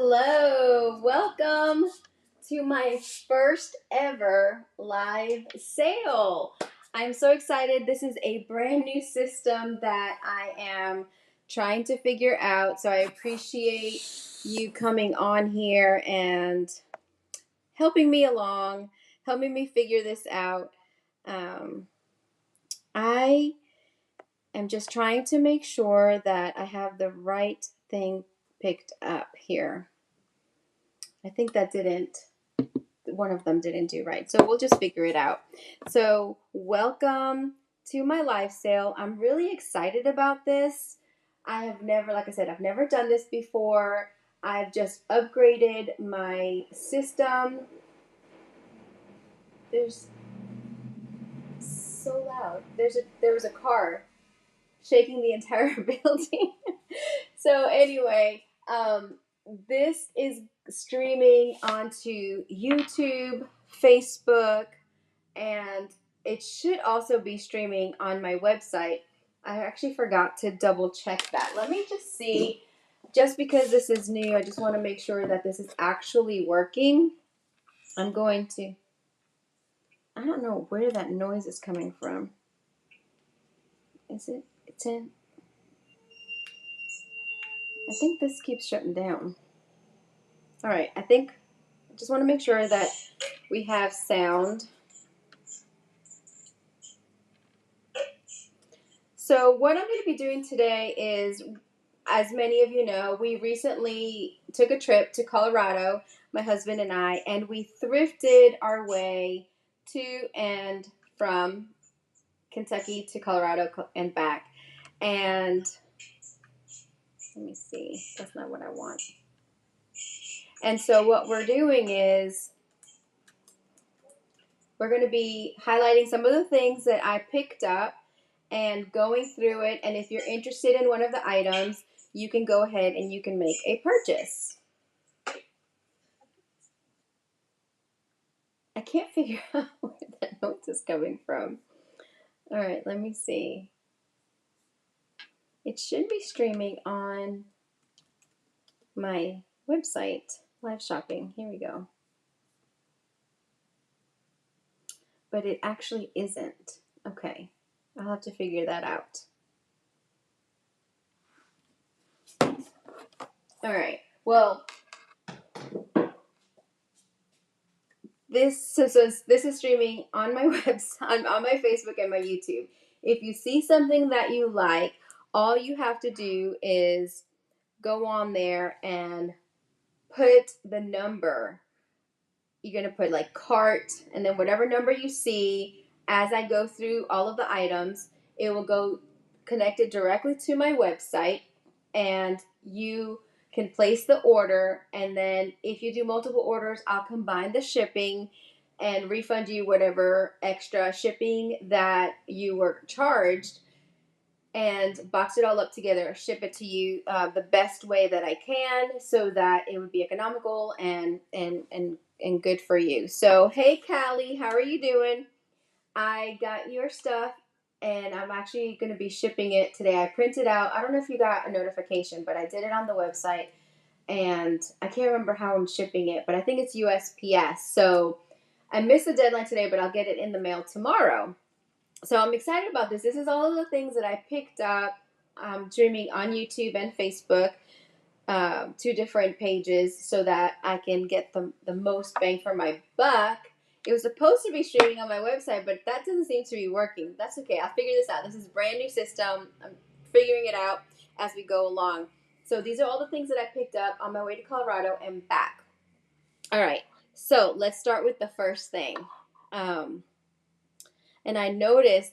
Hello, welcome to my first ever live sale. I'm so excited. This is a brand new system that I am trying to figure out. So I appreciate you coming on here and helping me along, helping me figure this out. I am just trying to make sure that I have the right thing picked up here. I think one of them didn't do right. So we'll just figure it out. So welcome to my live sale. I'm really excited about this. Like I said, I've never done this before. I've just upgraded my system. There's so loud. There was a car shaking the entire building. So anyway, this is streaming onto YouTube, Facebook, and it should also be streaming on my website. I actually forgot to double check that. Let me just see. Just because this is new, I just want to make sure that this is actually working. I don't know where that noise is coming from. It's in. I think this keeps shutting down. All right, I just want to make sure that we have sound. So what I'm going to be doing today is, as many of you know, we recently took a trip to Colorado, my husband and I, and we thrifted our way to and from Kentucky to Colorado and back. And let me see, that's not what I want. And so what we're doing is we're going to be highlighting some of the things that I picked up and going through it. And if you're interested in one of the items, you can go ahead and you can make a purchase. I can't figure out where that noise is coming from. All right, let me see. It should be streaming on my website, live shopping. Here we go. But it actually isn't. Okay, I'll have to figure that out. All right, well, this is streaming on my website, on my Facebook and my YouTube. If you see something that you like, all you have to do is go on there and put the number. You're going to put like cart and then whatever number you see. As I go through all of the items, it will go connected directly to my website, and you can place the order. And then if you do multiple orders, I'll combine the shipping and refund you whatever extra shipping that you were charged, and box it all up together, ship it to you the best way that I can, so that it would be economical and good for you. So, hey Callie, how are you doing? I got your stuff, and I'm actually going to be shipping it today. I printed out, I don't know if you got a notification, but I did it on the website, and I can't remember how I'm shipping it, but I think it's USPS. So I missed the deadline today, but I'll get it in the mail tomorrow. So I'm excited about this. This is all of the things that I picked up streaming on YouTube and Facebook, 2 different pages, so that I can get the most bang for my buck. It was supposed to be streaming on my website, but that doesn't seem to be working. That's okay. I'll figure this out. This is a brand new system. I'm figuring it out as we go along. So these are all the things that I picked up on my way to Colorado and back. All right. So let's start with the first thing. And I noticed,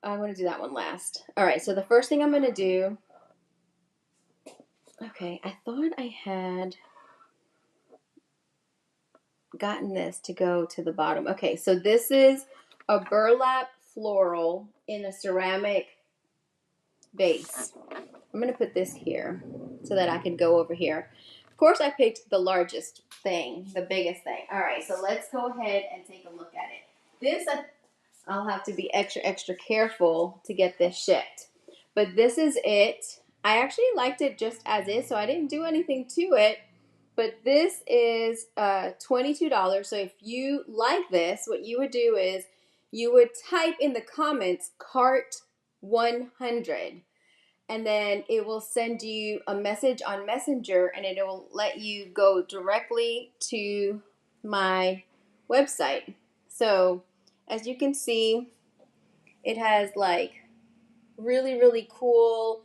I'm going to do that one last. All right, so the first thing I'm going to do, okay, I thought I had gotten this to go to the bottom. Okay, so this is a burlap floral in a ceramic vase. I'm going to put this here so that I can go over here. Of course, I picked the largest thing, the biggest thing. All right, so let's go ahead and take a look at it. This, I'll have to be extra careful to get this shipped. But this is it. I actually liked it just as is, so I didn't do anything to it. But this is $22. So if you like this, what you would do is you would type in the comments cart 100, and then it will send you a message on Messenger, and it will let you go directly to my website. So as you can see, it has like really, really cool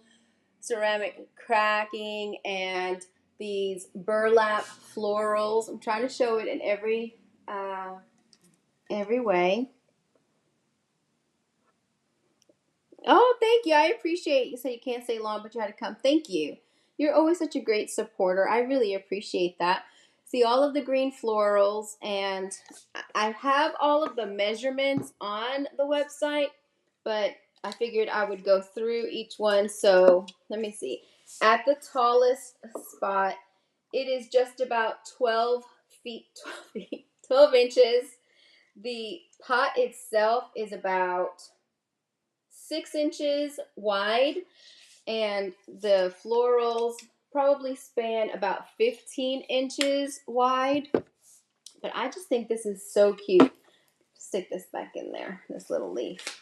ceramic cracking and these burlap florals. I'm trying to show it in every way. Oh, thank you. I appreciate you. So you can't stay long, but you had to come. Thank you. You're always such a great supporter. I really appreciate that. See all of the green florals, and I have all of the measurements on the website, but I figured I would go through each one. So let me see. At the tallest spot, it is just about 12 feet, 12 inches. The pot itself is about 6 inches wide, and the florals probably span about 15 inches wide. But I just think this is so cute. Stick this back in there, this little leaf.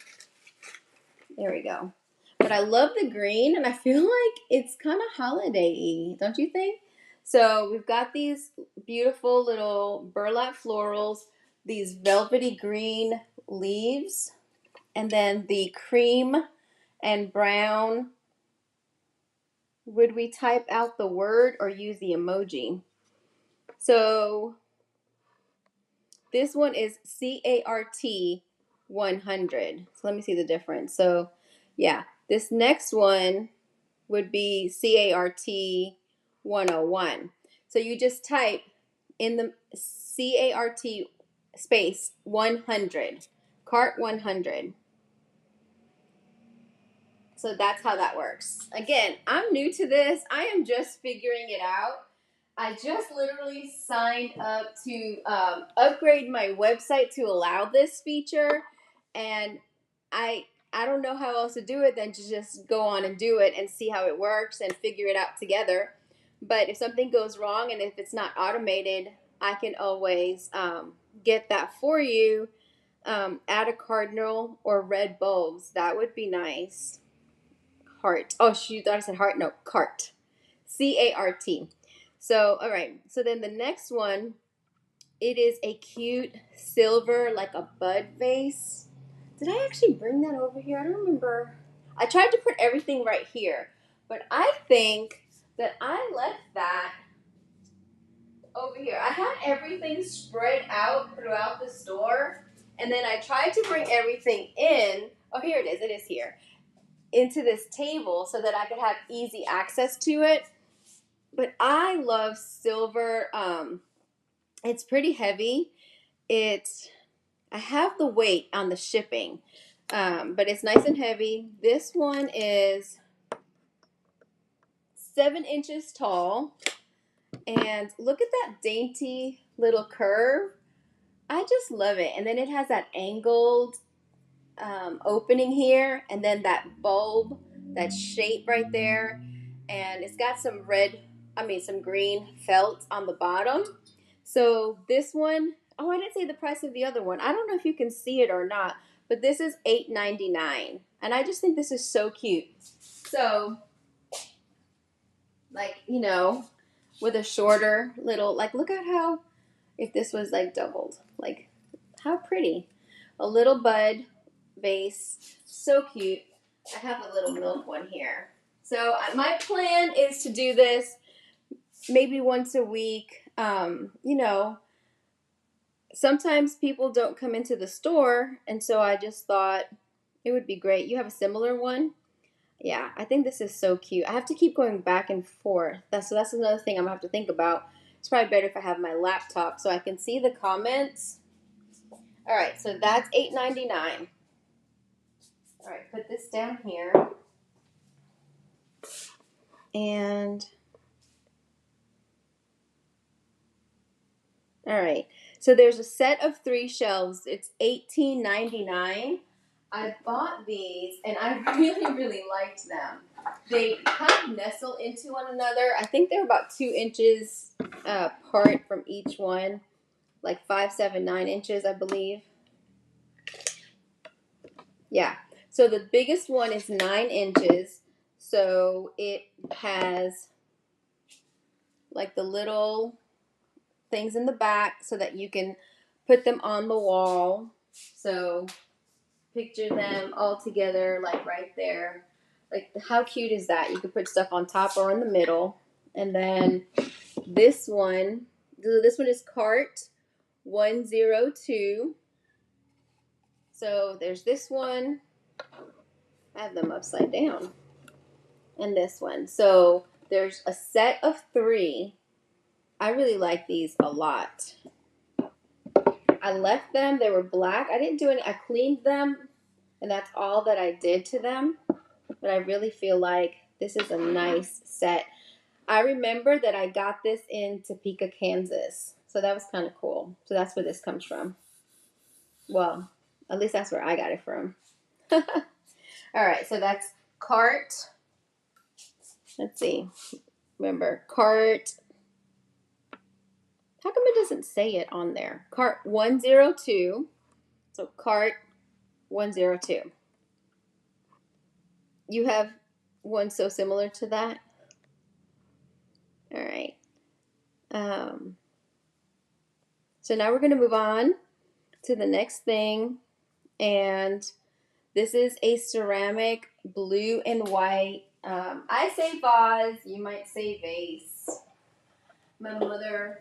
There we go. But I love the green, and I feel like it's kind of holiday-y, don't you think? So we've got these beautiful little burlap florals, these velvety green leaves, and then the cream and brown. Would we type out the word or use the emoji? So this one is CART 100. So let me see the difference. So yeah, this next one would be CART 101. So you just type in the CART space 100, cart 100. So that's how that works. Again, I'm new to this. I am just figuring it out. I just literally signed up to upgrade my website to allow this feature, and I don't know how else to do it than to just go on and do it and see how it works and figure it out together. But if something goes wrong and if it's not automated, I can always get that for you. Add a cardinal or red bulbs. That would be nice. Heart. Oh, shoot, I said heart. No, cart. CART. So, all right. So then the next one, it is a cute silver, like a bud vase. Did I actually bring that over here? I don't remember. I tried to put everything right here, but I think that I left that over here. I had everything spread out throughout the store, and then I tried to bring everything in. Oh, here it is. It is here. Into this table so that I could have easy access to it. But I love silver. It's pretty heavy. I have the weight on the shipping, but it's nice and heavy. This one is 7 inches tall, and look at that dainty little curve. I just love it. And then it has that angled opening here, and then that bulb, that shape right there, and it's got some some green felt on the bottom. So this one, oh, I didn't say the price of the other one. I don't know if you can see it or not, but this is $8.99, and I just think this is so cute. So, like, with a shorter little, like, look at how, if this was like doubled, like, how pretty. A little bud vase, so cute. I have a little milk one here. So my plan is to do this maybe once a week. Sometimes people don't come into the store, and so I just thought it would be great. You have a similar one? Yeah, I think this is so cute. I have to keep going back and forth. That's another thing I'm gonna have to think about. It's probably better if I have my laptop so I can see the comments. All right, so that's $8.99. All right, put this down here. And all right, so there's a set of 3 shelves. It's $18.99. I bought these, and I really, really liked them. They kind of nestle into one another. I think they're about 2 inches part from each one, like 5, 7, 9 inches, I believe. Yeah. So the biggest one is 9 inches. So it has like the little things in the back so that you can put them on the wall. So picture them all together, like right there. Like, how cute is that? You can put stuff on top or in the middle. And then this one is cart 102. So there's this one. I have them upside down. And this one. So there's a set of 3. I really like these a lot. I left them. They were black. I didn't do any. I cleaned them, and that's all that I did to them. But I really feel like this is a nice set. I remember that I got this in Topeka, Kansas. So that was kind of cool. So that's where this comes from. Well, at least that's where I got it from. All right, so that's cart. Let's see. Remember, cart. How come it doesn't say it on there? Cart 102. So cart 102. You have one so similar to that? All right. So now we're going to move on to the next thing. And this is a ceramic blue and white. I say vase. You might say vase. My mother,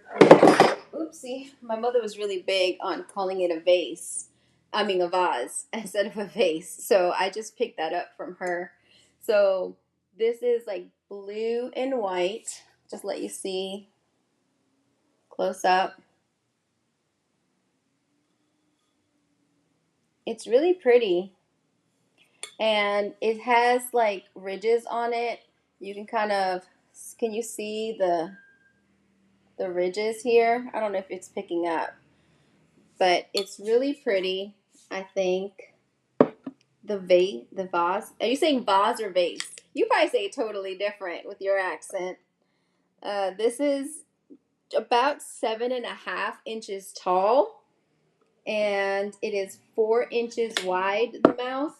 oopsie, my mother was really big on calling it a vase. I mean a vase instead of a vase. So I just picked that up from her. So this is like blue and white. Just let you see close up. It's really pretty. And it has like ridges on it. You can can you see the ridges here? I don't know if it's picking up, but it's really pretty. I think the vase. Are you saying vase or vase? You probably say it totally different with your accent. This is about 7.5 inches tall, and it is 4 inches wide, the mouth,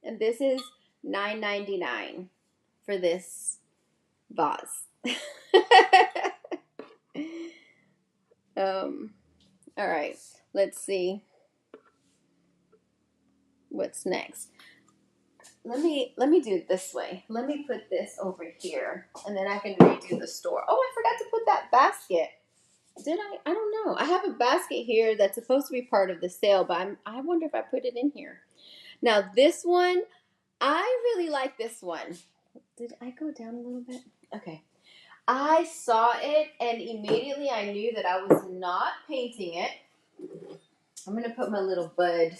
and this is $9.99 for this vase. All right, let's see what's next. Let me do it this way. Let me put this over here, and then I can redo the store. Oh, I forgot to put that basket. Did I? I don't know. I have a basket here that's supposed to be part of the sale, but I wonder if I put it in here. Now this one, I really like this one. Did I go down a little bit? Okay. I saw it and immediately I knew that I was not painting it. I'm going to put my little bud.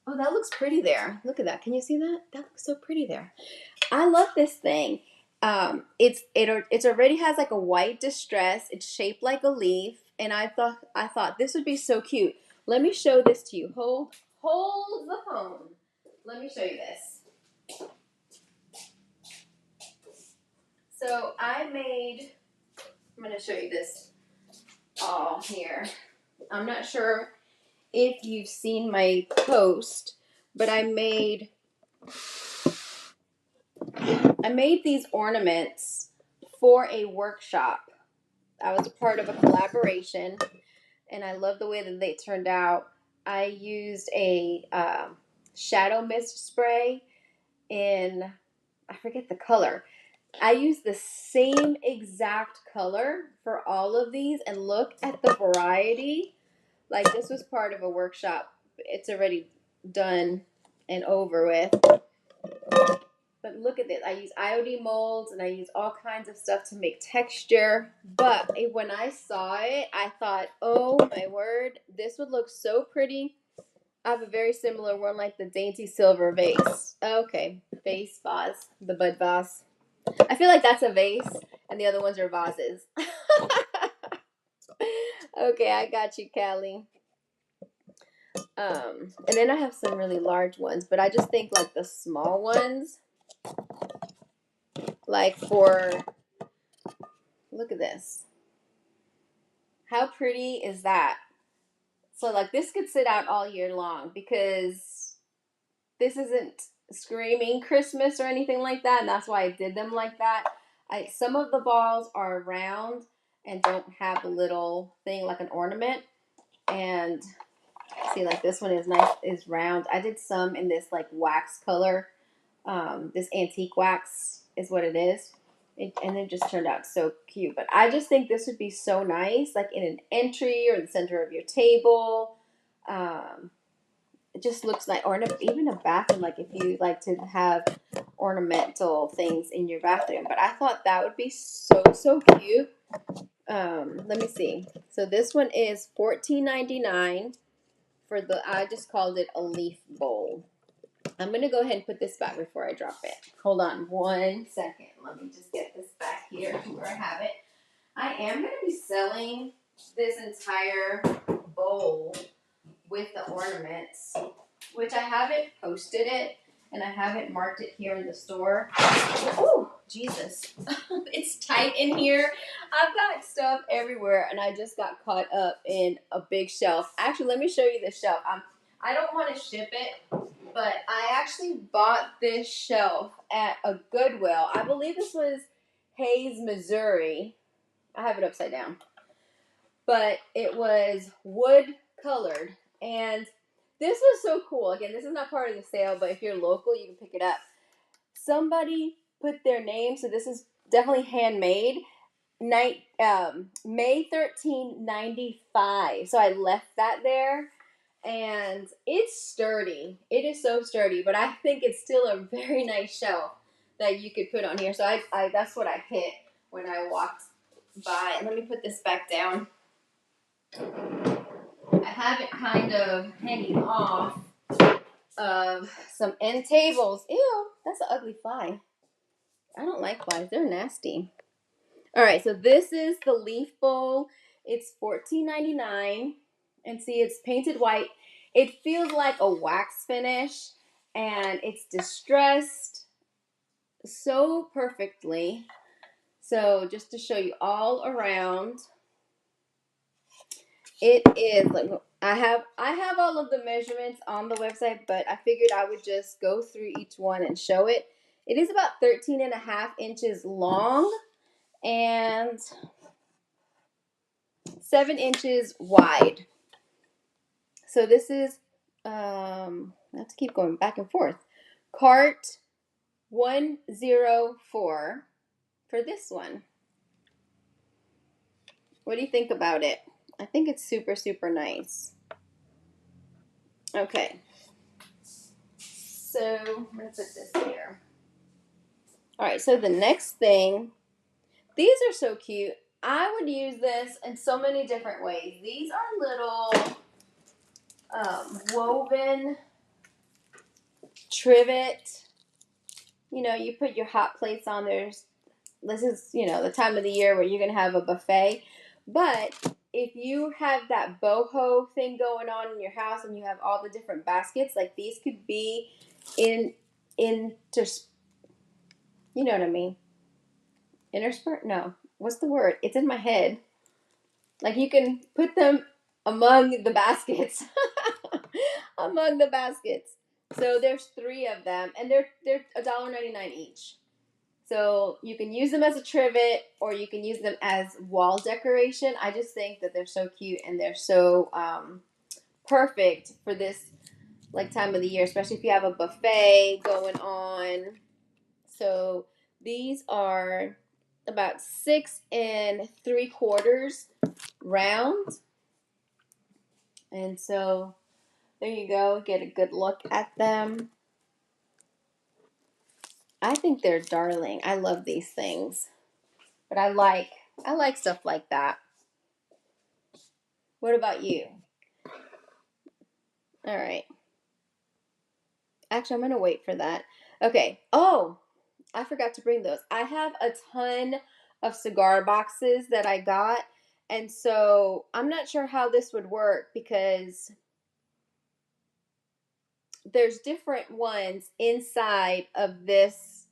Oh, that looks pretty there. Look at that. Can you see that? That looks so pretty there. I love this thing. It already has like a white distress. It's shaped like a leaf, and I thought this would be so cute. Let me show this to you. Hold the phone. Let me show you this. So I'm going to show you this all here. I'm not sure if you've seen my post, but I made these ornaments for a workshop. I was a part of a collaboration, and I love the way that they turned out. I used a shadow mist spray in, I forget the color. I used the same exact color for all of these, and look at the variety. Like, this was part of a workshop. It's already done and over with. But look at this. I use IOD molds and I use all kinds of stuff to make texture. But when I saw it, I thought, oh my word, this would look so pretty. I have a very similar one, like the Dainty Silver vase. Okay, vase, vase, the bud vase. I feel like that's a vase and the other ones are vases. Okay, I got you, Callie. And then I have some really large ones, but I just think like the small ones, like for, look Look at this. How pretty is that? So like this could sit out all year long because this isn't screaming Christmas or anything like that, and that's why I did them like that. Some of the balls are round and don't have a little thing like an ornament. And see, like this one is nice, is round. I did some in this like wax color. This antique wax is what it is. And it just turned out so cute. But I just think this would be so nice, like in an entry or the center of your table. It just looks like, or even a bathroom, like if you like to have ornamental things in your bathroom. But I thought that would be so cute. Let me see. So this one is $14.99 for the, I just called it a leaf bowl. I'm going to go ahead and put this back before I drop it. Hold on 1 second. Let me just get this back here where I have it. I am going to be selling this entire bowl with the ornaments, which I haven't posted it and I haven't marked it here in the store. Oh, Jesus. It's tight in here. I've got stuff everywhere and I just got caught up in a big shelf. Actually, let me show you the shelf. I don't want to ship it, but I actually bought this shelf at a Goodwill. I believe this was Hayes, Missouri. I have it upside down. But it was wood colored. And this was so cool. Again, this is not part of the sale, but if you're local, you can pick it up. Somebody put their name, so this is definitely handmade. May 1395. So I left that there. And it's sturdy. It is so sturdy, but I think it's still a very nice shelf that you could put on here. So I that's what I hit when I walked by. And let me put this back down. I have it kind of hanging off of some end tables. Ew, that's an ugly fly. I don't like flies. They're nasty. All right, so this is the leaf bowl. It's $14.99. And see, it's painted white. It feels like a wax finish, and it's distressed so perfectly. So just to show you all around, it is like I have all of the measurements on the website, but I figured I would just go through each one and show it. It is about 13.5 inches long and 7 inches wide. So this is I have to keep going back and forth. Cart 104 for this one. What do you think about it? I think it's super nice. Okay. So I'm going to put this here. All right, so the next thing, these are so cute. I would use this in so many different ways. These are little woven trivet. You know, you put your hot plates on there. This is, you know, the time of the year where you're going to have a buffet. But if you have that boho thing going on in your house and you have all the different baskets, like these could be you know what I mean? Interspersed? No. What's the word? It's in my head. Like you can put them among the baskets. Among the baskets. So there's 3 of them and they're $1.99 each. So you can use them as a trivet or you can use them as wall decoration. I just think that they're so cute and they're so perfect for this like time of the year, especially if you have a buffet going on. So these are about 6 3/4 round. And so there you go. Get a good look at them. I think they're darling. I love these things. But I like stuff like that. What about you? All right. Actually, I'm going to wait for that. Okay. Oh, I forgot to bring those. I have a ton of cigar boxes that I got. And so I'm not sure how this would work because there's different ones inside of this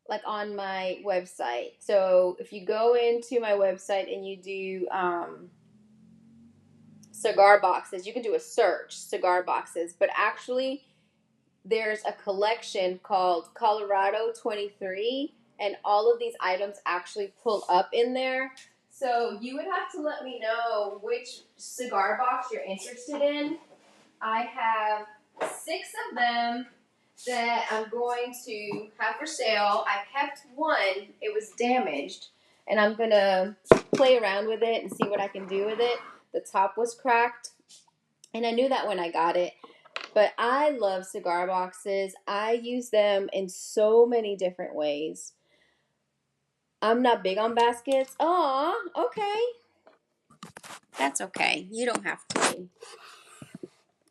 like on my website. So if you go into my website and you do cigar boxes, you can do a search, cigar boxes, but actually there's a collection called Colorado 23, and all of these items actually pull up in there. So you would have to let me know which cigar box you're interested in. I have 6 of them that I'm going to have for sale. I kept one, it was damaged, and I'm gonna play around with it and see what I can do with it. The top was cracked, and I knew that when I got it. But I love cigar boxes. I use them in so many different ways. I'm not big on baskets. Aw, okay. That's okay. You don't have to be.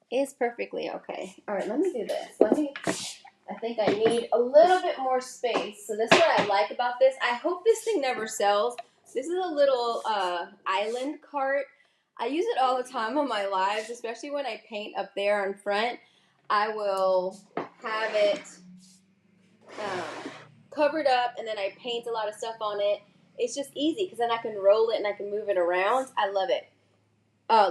It's perfectly okay. All right, let me do this. I think I need a little bit more space. So this is what I like about this. I hope this thing never sells. This is a little island cart. I use it all the time on my lives, especially when I paint up there in front. I will have it covered up, and then I paint a lot of stuff on it. It's just easy because then I can roll it and I can move it around. I love it.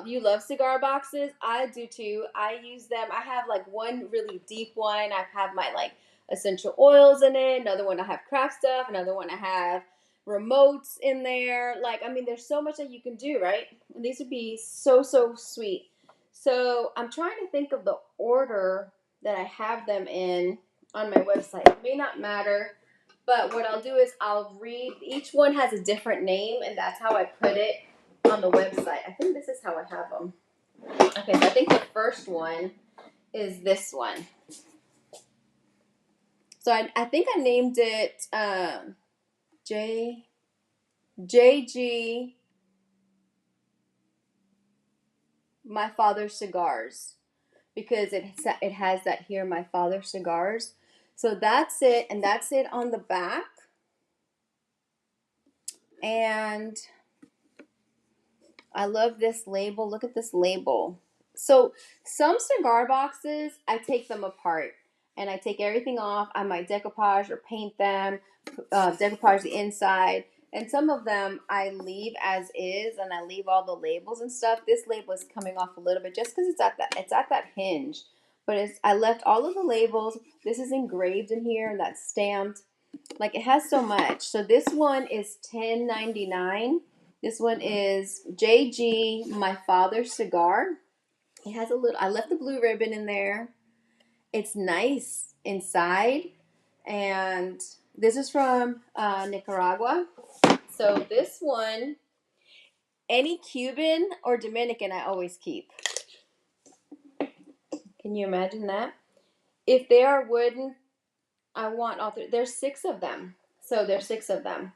You love cigar boxes? I do too. I use them. I have like one really deep one. I have my like essential oils in it. Another one I have craft stuff. Another one I have remotes in there. Like, I mean, there's so much that you can do, right? And these would be so, so sweet. So I'm trying to think of the order that I have them in on my website. It may not matter, but what I'll do is I'll read. Each one has a different name, and that's how I put it on the website. I think this is how I have them. Okay, so I think the first one is this one. So I think I named it JG My Father's Cigars, because it has that here, My Father's Cigars. So that's it, and that's it on the back. And I love this label. Look at this label. So some cigar boxes, I take them apart and I take everything off. I might decoupage or paint them, decoupage the inside. And some of them I leave as is, and I leave all the labels and stuff. This label is coming off a little bit just because it's at that hinge. But I left all of the labels. This is engraved in here and that's stamped. Like, it has so much. So this one is $10.99. This one is JG My Father's Cigar. It has a little, I left the blue ribbon in there. It's nice inside. And this is from Nicaragua. So this one, any Cuban or Dominican, I always keep. Can you imagine that? If they are wooden, I want all three. There's 6 of them. So there's 6 of them.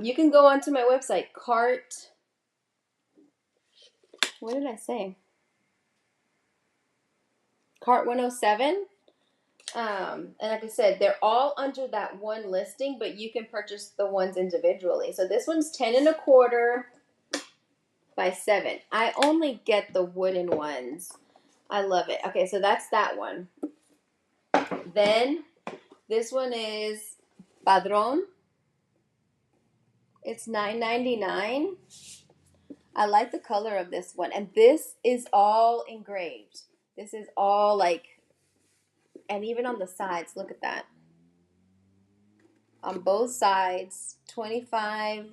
You can go onto my website, what did I say? Cart 107. And like I said, they're all under that one listing, but you can purchase the ones individually. So this one's 10.25 by 7. I only get the wooden ones. I love it. Okay, so that's that one. Then this one is Padron. It's $9.99. I like the color of this one. And this is all engraved. This is all like, and even on the sides, look at that. On both sides, 25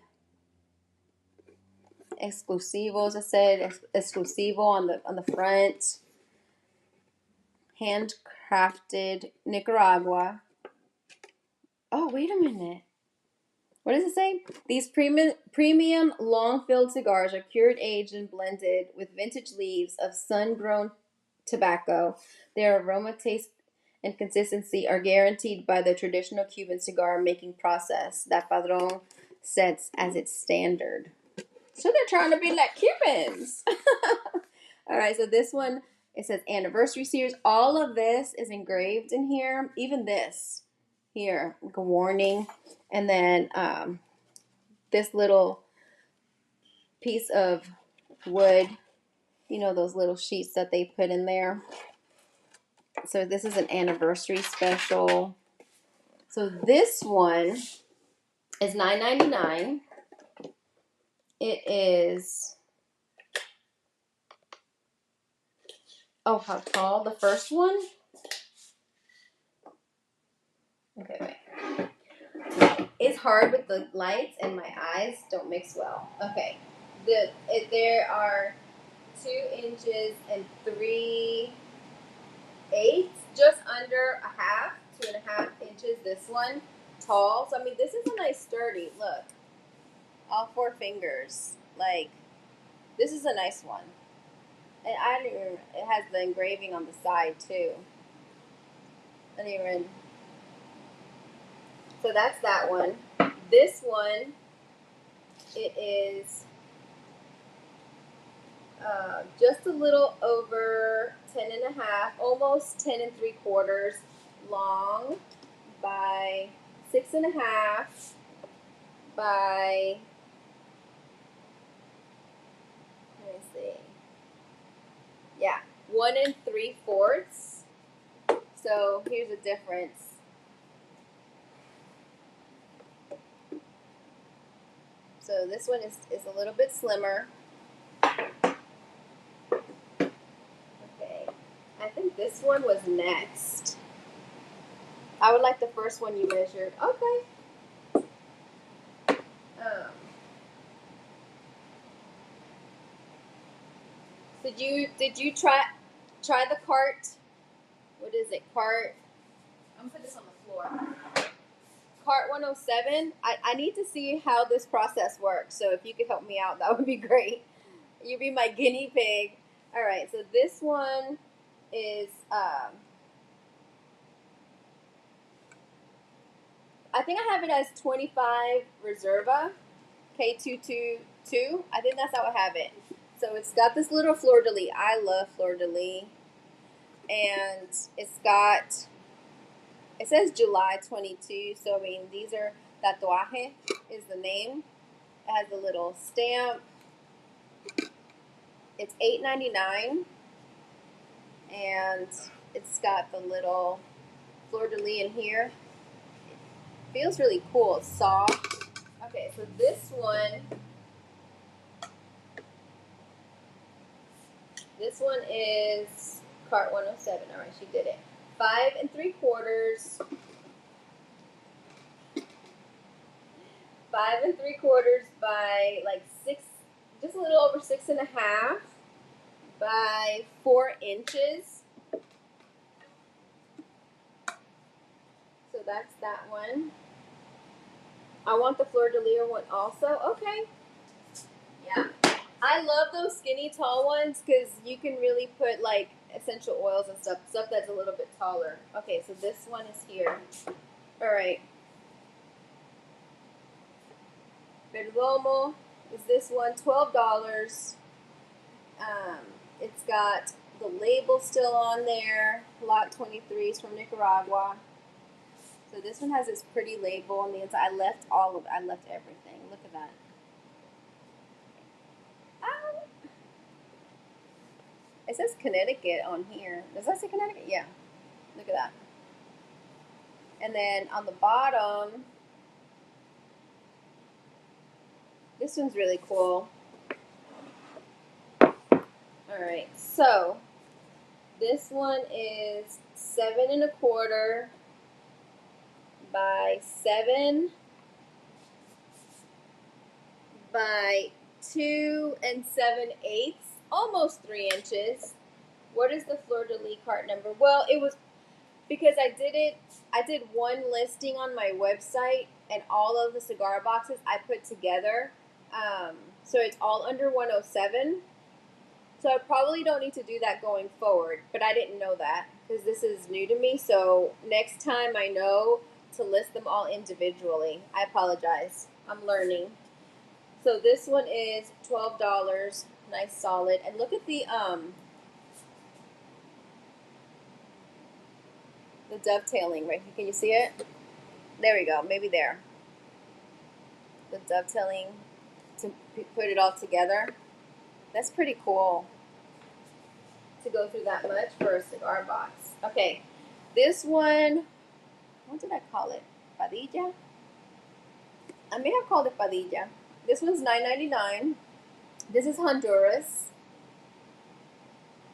exclusivos. I said exclusivo on the front. Handcrafted Nicaragua. Oh, wait a minute. What does it say? These premium long-filled cigars are cured, aged, and blended with vintage leaves of sun-grown tobacco. Their aroma, taste, and consistency are guaranteed by the traditional Cuban cigar making process that Padron sets as its standard. So they're trying to be like Cubans. All right, so this one, it says anniversary series. All of this is engraved in here. Even this here, like a warning. And then this little piece of wood, you know, those little sheets that they put in there. So this is an anniversary special. So this one is $9.99. It is, oh, how tall? The first one? Okay, wait. It's hard with the lights and my eyes don't mix well. Okay. There are 2 inches and 3/8, just under a half, 2.5 inches. This one tall. So I mean, this is a nice sturdy. Look, all 4 fingers. Like, this is a nice one. And I don't even. It has the engraving on the side too. I don't even. So that's that one. This one, it is just a little over 10.5, almost 10 3/4 long by 6.5 by, let me see, yeah, 1 3/4. So here's a difference. So this one is a little bit slimmer. Okay, I think this one was next. I would like the first one you measured. Okay. Did you try the cart? What is it? Cart. I'm gonna put this on the floor. Cart 107. I need to see how this process works. So if you could help me out, that would be great. You'd be my guinea pig. All right. So this one is I think I have it as 25 Reserva K222. I think that's how I have it. So it's got this little fleur de lis. I love fleur de lis. And it's got, it says July 22. So I mean, these are, Tatuaje is the name. It has a little stamp. It's $8.99. And it's got the little fleur de lis in here. It feels really cool. It's soft. Okay, so this one is cart 107. All right, she did it. 5 3/4. 5 3/4 by like 6, just a little over 6.5 by 4 inches. So that's that one. I want the fleur de lis one also. Okay. Yeah. I love those skinny tall ones because you can really put like essential oils and stuff that's a little bit taller. Okay, so this one is here. All right. Perdomo is this one, $12. It's got the label still on there. Lot 23 is from Nicaragua. So this one has this pretty label on the inside. I left everything. Look at that. Ow. It says Connecticut on here. Does that say Connecticut? Yeah. Look at that. And then on the bottom, this one's really cool. All right, so this one is 7 1/4 by 7 by 2 7/8, almost 3 inches. What is the fleur de lis cart number? Well, it was because I did one listing on my website, and all of the cigar boxes I put together. So it's all under 107. So I probably don't need to do that going forward, but I didn't know that because this is new to me. So next time I know to list them all individually. I apologize. I'm learning. So this one is $12, nice solid. And look at the dovetailing right here. Can you see it? There we go. Maybe there. The dovetailing to put it all together. That's pretty cool to go through that much for a cigar box. Okay, this one, what did I call it? Padilla. I may have called it Padilla. This one's $9.99. This is Honduras.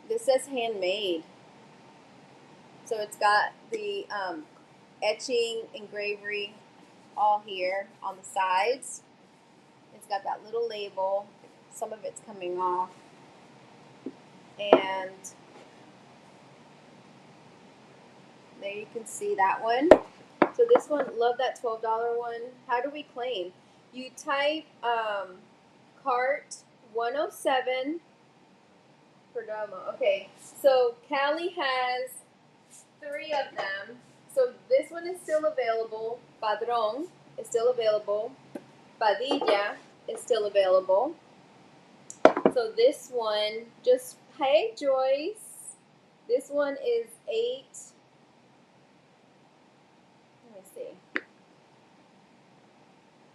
This says handmade. So it's got the etching, engravery all here on the sides. It's got that little label. Some of it's coming off. And there you can see that one. So this one, love that $12 one. How do we claim? You type cart 107 Perdomo. Okay, so Cali has 3 of them. So this one is still available. Padron is still available. Padilla is still available. So this one, just hey Joyce. This one is 8. Let me see.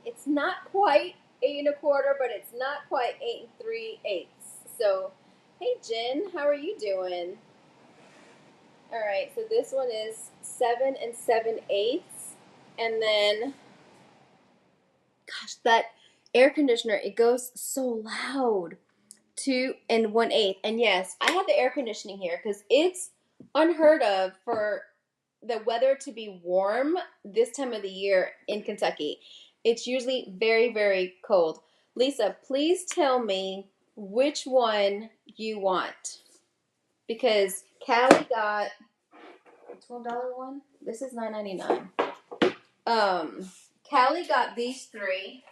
It's not quite 8 1/4, but it's not quite 8 3/8. So, hey Jen, how are you doing? All right, so this one is 7 7/8, and then, gosh, that air conditioner, it goes so loud. 2 1/8, and yes, I have the air conditioning here because it's unheard of for the weather to be warm this time of the year in Kentucky. It's usually very, very cold. Lisa, please tell me which one you want, because Callie got a $12 one. This is $9.99. Callie got these 3,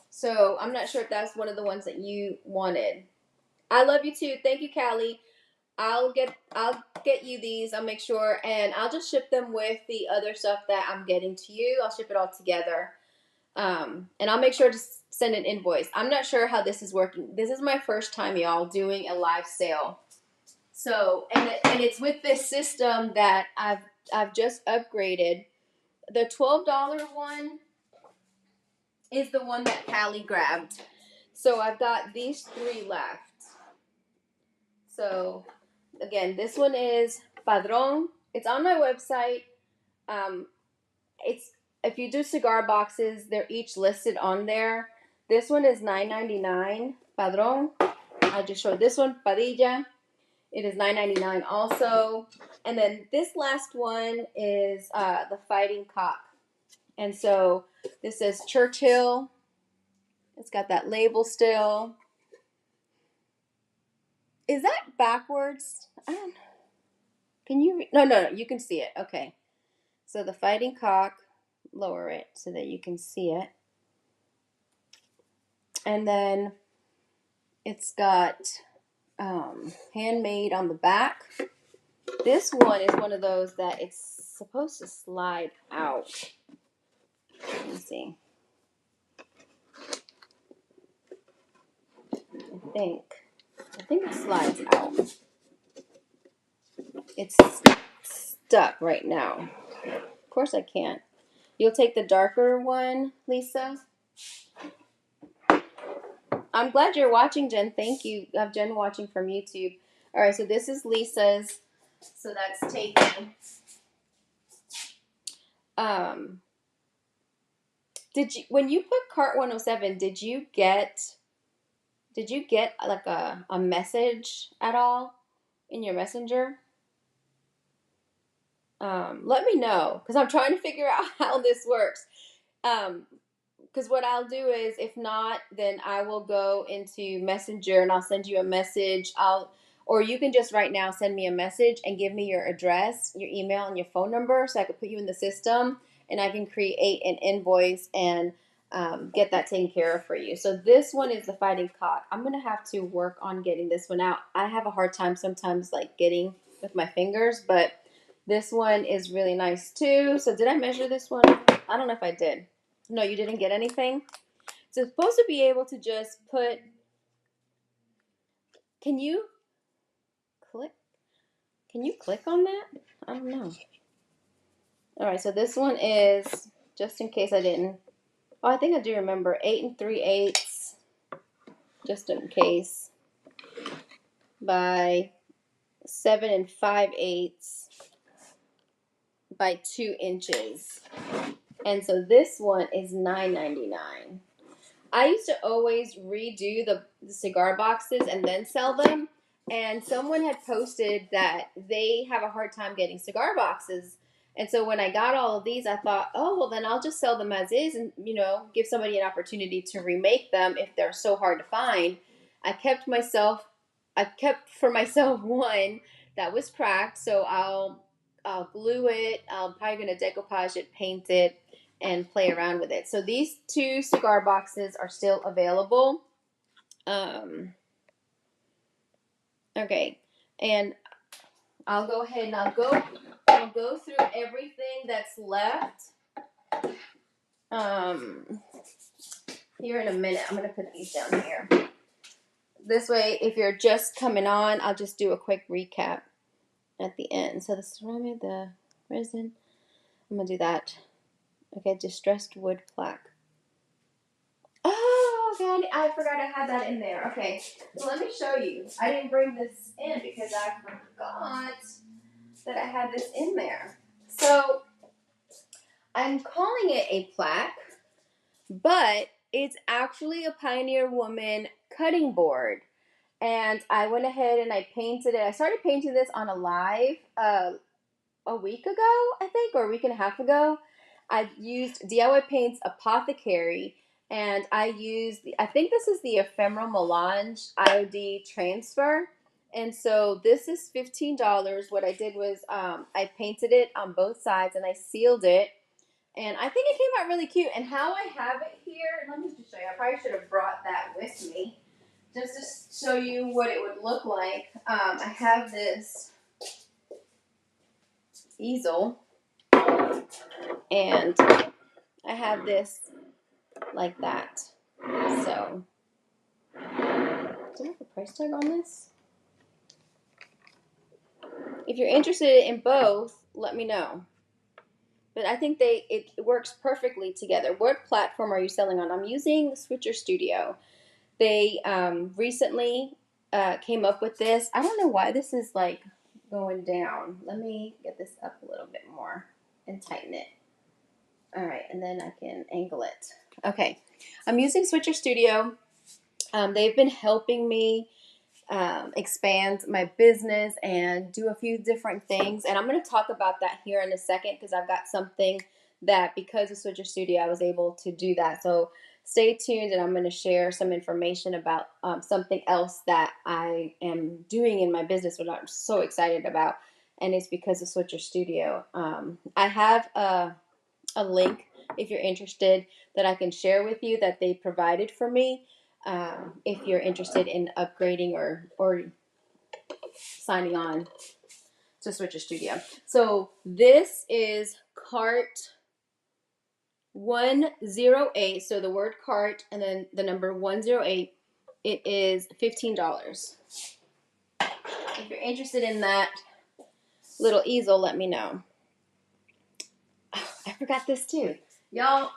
so I'm not sure if that's one of the ones that you wanted. I love you too. Thank you, Callie. I'll get you these. I'll make sure, and I'll just ship them with the other stuff that I'm getting to you. I'll ship it all together, and I'll make sure to send an invoice. I'm not sure how this is working. This is my first time, y'all, doing a live sale. So, and it's with this system that I've just upgraded. The $12 one is the one that Callie grabbed. So I've got these 3 left. So again, this one is Padron. It's on my website. It's if you do cigar boxes, they're each listed on there. This one is $9.99. Padron. I just showed this one, Padilla. It is $9.99 also. And then this last one is the Fighting Cock. And so this says Churchill. It's got that label still. Is that backwards? I don't know. Can you? No. You can see it. Okay. So the Fighting Cock. Lower it so that you can see it. And then it's got handmade on the back. This one is one of those that it's supposed to slide out. Let me see. I think it slides out. It's stuck right now. Of course I can't. You'll take the darker one, Lisa? I'm glad you're watching, Jen. Thank you. I have Jen watching from YouTube. All right, so this is Lisa's. So that's taken. Did you, when you put cart 107, did you get like a message at all in your messenger? Let me know, because I'm trying to figure out how this works. Because what I'll do is, if not, then I will go into Messenger and I'll send you a message. Or you can just right now send me a message and give me your address, your email, and your phone number, so I can put you in the system and I can create an invoice and get that taken care of for you. So this one is the Fighting Cock. I'm gonna have to work on getting this one out. I have a hard time sometimes, like, getting with my fingers, but this one is really nice too. So did I measure this one? I don't know if I did. No, you didn't get anything? So it's supposed to be able to just put, can you click on that? I don't know. All right, so this one is, just in case I didn't, oh, I think I do remember, 8 3/8, just in case, by 7 5/8, by 2 inches. And so this one is $9.99. I used to always redo the cigar boxes and then sell them. And someone had posted that they have a hard time getting cigar boxes. And so when I got all of these, I thought, oh, well, then I'll just sell them as is and, give somebody an opportunity to remake them if they're so hard to find. I kept for myself one that was cracked. So I'll glue it. I'm probably going to decoupage it, paint it, and play around with it. So these 2 cigar boxes are still available. Okay, and I'll go ahead and I'll go through everything that's left. Here in a minute, I'm gonna put these down here. This way, if you're just coming on, I'll just do a quick recap at the end. So the ceramic, the resin, I'm gonna do that. Okay, distressed wood plaque. Oh, okay, I forgot I had that in there. Okay, so let me show you. I didn't bring this in because I forgot that I had this in there. So I'm calling it a plaque, but it's actually a Pioneer Woman cutting board. And I went ahead and I painted it. I started painting this on a live a week ago, I think, or a week and a half ago. I used DIY Paints Apothecary, and I think this is the Ephemeral Melange IOD transfer. And so this is $15. What I did was I painted it on both sides and I sealed it. And I think it came out really cute. And how I have it here, let me just show you. I probably should have brought that with me just to show you what it would look like. I have this easel, and I have this like that. So, do I have a price tag on this? If you're interested in both, let me know. But I think it works perfectly together. What platform are you selling on? I'm using Switcher Studio. They recently came up with this. I don't know why this is like going down. Let me get this up a little bit more and tighten it. All right, and then I can angle it. Okay, I'm using Switcher Studio. They've been helping me expand my business and do a few different things. And I'm going to talk about that here in a second because I've got something that because of Switcher Studio, I was able to do that. So stay tuned and I'm going to share some information about something else that I am doing in my business, which I'm so excited about. And it's because of Switcher Studio. I have a link if you're interested that I can share with you that they provided for me. If you're interested in upgrading or signing on to Switcher Studio. So this is cart 108. So the word cart and then the number 108. It is $15. If you're interested in that little easel, let me know. Oh, I forgot this too. Y'all,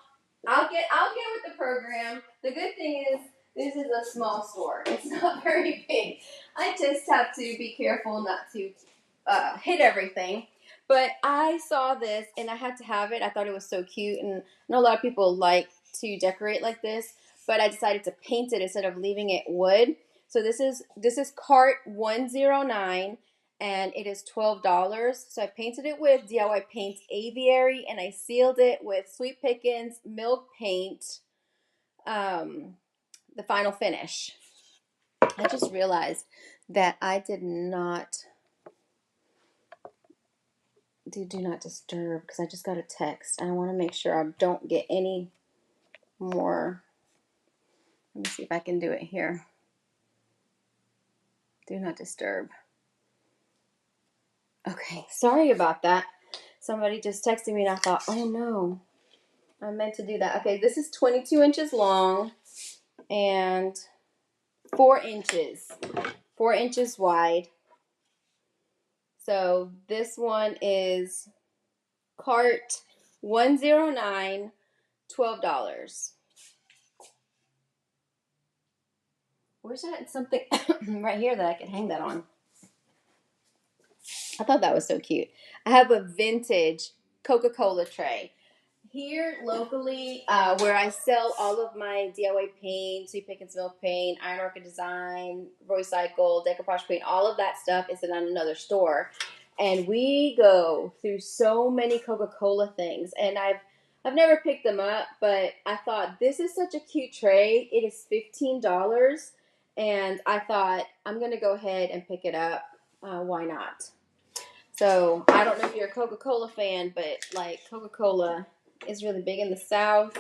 I'll get with the program. The good thing is this is a small store. It's not very big. I just have to be careful not to hit everything. But I saw this and I had to have it. I thought it was so cute. And I know a lot of people like to decorate like this. But I decided to paint it instead of leaving it wood. So this is cart 109. And it is $12. So I painted it with DIY Paints Aviary. And I sealed it with Sweet Pickins Milk Paint. The final finish. I just realized that I did not do not disturb because I just got a text. I want to make sure I don't get any more. Let me see if I can do it here. Do not disturb. Okay, sorry about that. Somebody just texted me and I thought, oh no, I meant to do that. Okay, this is 22 inches long and 4 inches wide. So this one is cart 109, $12. Where's that something right here that I can hang that on? I thought that was so cute. I have a vintage Coca-Cola tray. Here locally, where I sell all of my DIY paint, Sweet Pickens Milk paint, Iron Orchid Design, Roycycle, Decoupage paint, all of that stuff is in another store. And we go through so many Coca-Cola things. And I've never picked them up, but I thought this is such a cute tray. It is $15. And I thought I'm going to go ahead and pick it up. Why not? So I don't know if you're a Coca-Cola fan, but like Coca-Cola is really big in the South.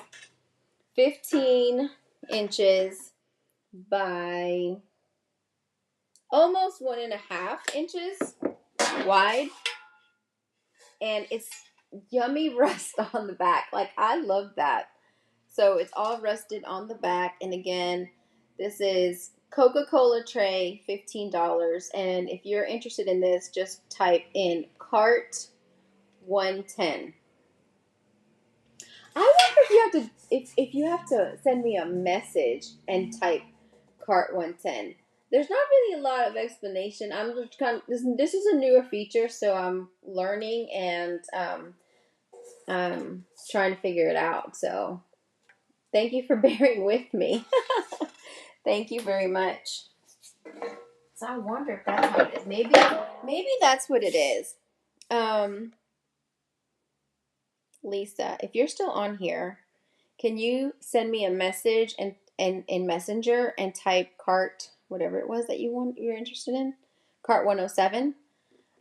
15 inches by almost 1.5 inches wide. And it's yummy rust on the back. Like, I love that. So it's all rusted on the back. And again, this is Coca-Cola tray, $15. And if you're interested in this, just type in cart 110. I wonder if you have to send me a message and type cart 110. There's not really a lot of explanation. I'm just kind of, this is a newer feature, so I'm learning and trying to figure it out. So thank you for bearing with me. Thank you very much. So I wonder if that's how it is. Maybe that's what it is. Lisa, if you're still on here, can you send me a message and in Messenger and type cart, whatever it was that you're interested in, cart 107?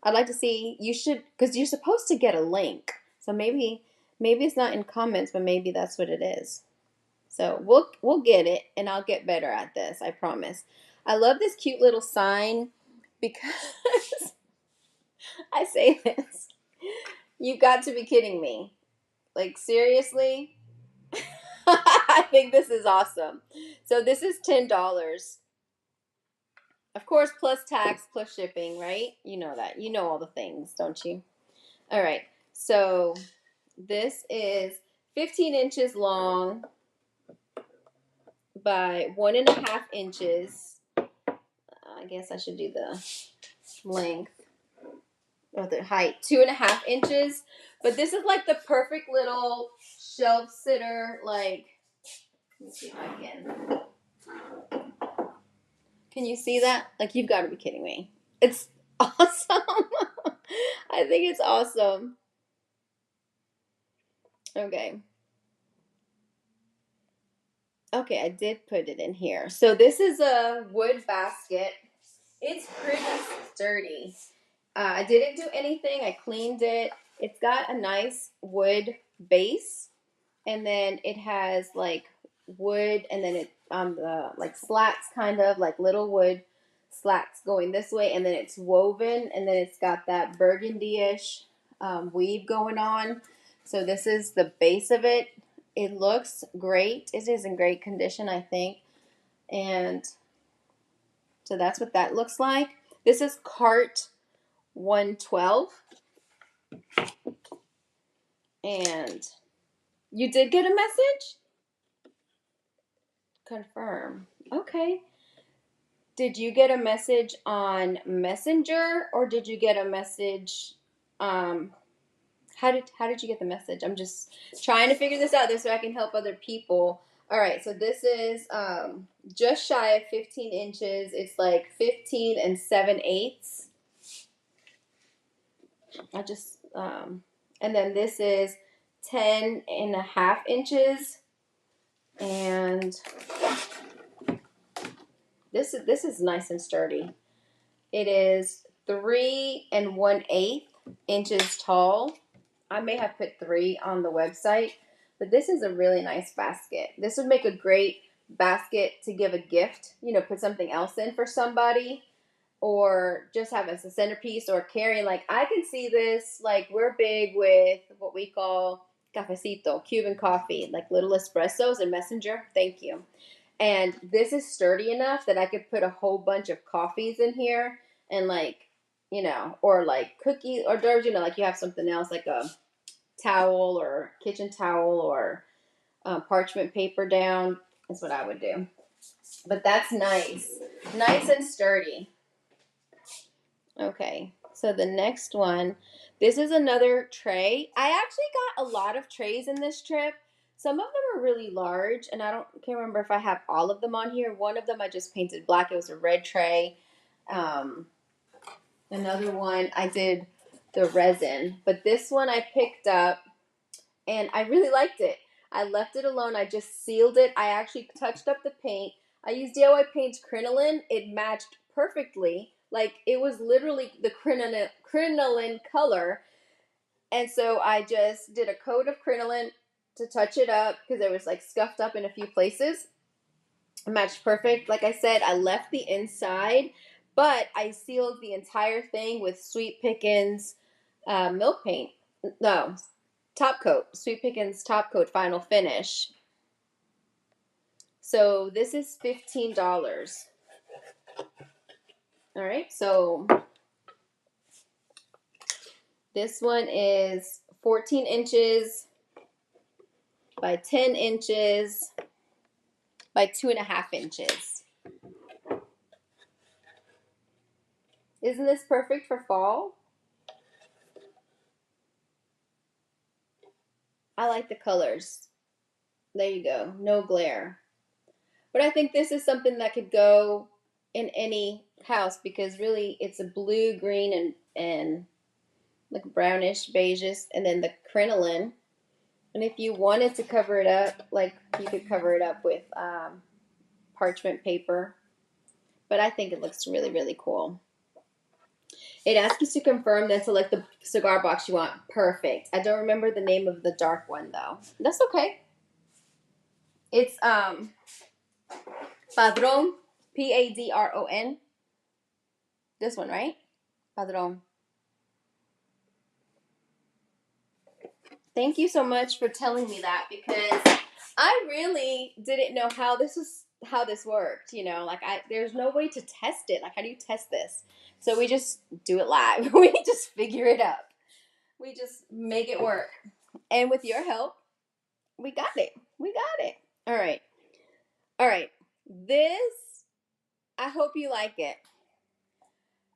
I'd like to see. You should, because you're supposed to get a link. So maybe it's not in comments, but maybe that's what it is. So we'll get it, and I'll get better at this. I promise. I love this cute little sign because I say this. You got to be kidding me. Like, seriously? I think this is awesome. So this is $10. Of course, plus tax, plus shipping, right? You know that. You know all the things, don't you? All right. So this is 15 inches long by 1.5 inches. I guess I should do the length or the height, 2.5 inches. But this is like the perfect little shelf sitter. Like, let me see if I can. Can you see that? Like, you've got to be kidding me. It's awesome. I think it's awesome. Okay. Okay, I did put it in here. So this is a wood basket. It's pretty sturdy. I didn't do anything. I cleaned it. It's got a nice wood base. And then it has like wood, and then it the like slats, kind of like little wood slats going this way, and then it's woven, and then it's got that burgundy-ish weave going on. So this is the base of it. It looks great. It is in great condition, I think. And so that's what that looks like. This is cart 112. And you did get a message? Confirm. Okay. Did you get a message on Messenger, or did you get a message? How did you get the message? I'm just trying to figure this out so I can help other people. All right, so this is just shy of 15 inches. It's like 15 7/8. And then this is 10.5 inches, and this is nice and sturdy. It is 3 1/8 inches tall. I may have put 3 on the website, but this is a really nice basket. This would make a great basket to give a gift, put something else in for somebody, or just have as a centerpiece or carry. Like, I can see this, like, we're big with what we call cafecito, Cuban coffee, like little espressos in Messenger. Thank you. And this is sturdy enough that I could put a whole bunch of coffees in here, and or like cookies hors d'oeuvres, like you have something else like a towel or kitchen towel or parchment paper down. That's what I would do. But that's nice and sturdy. Okay, so the next one, This is another tray. I actually got a lot of trays in this trip. Some of them are really large, and can't remember if I have all of them on here. One of them I just painted black. It was a red tray. Um, Another one I did the resin, but this one I picked up and I really liked it. I left it alone. I just sealed it. I actually touched up the paint. I used DIY Paint's crinoline. It matched perfectly. Like it was literally the crinoline color. And so I just did a coat of crinoline to touch it up because it was like scuffed up in a few places. It matched perfect. Like I said, I left the inside, but I sealed the entire thing with Sweet Pickens milk paint. No, top coat. Sweet Pickens top coat final finish. So this is $15. All right, so this one is 14 inches by 10 inches by 2.5 inches. Isn't this perfect for fall? I like the colors. There you go, no glare. But I think this is something that could go in any house because really it's a blue, green, and like brownish, beigeish, and then the crinoline. And if you wanted to cover it up, like you could cover it up with parchment paper. But I think it looks really, really cool. It asks you to confirm, then select the cigar box you want. Perfect. I don't remember the name of the dark one though. That's okay. It's Padron, Padron. This one, right? Padron. Thank you so much for telling me that because I really didn't know how this worked. You know, like there's no way to test it. Like, how do you test this? So we just do it live. We just figure it out. We just make it work. And with your help, we got it. We got it. All right. All right. This, I hope you like it.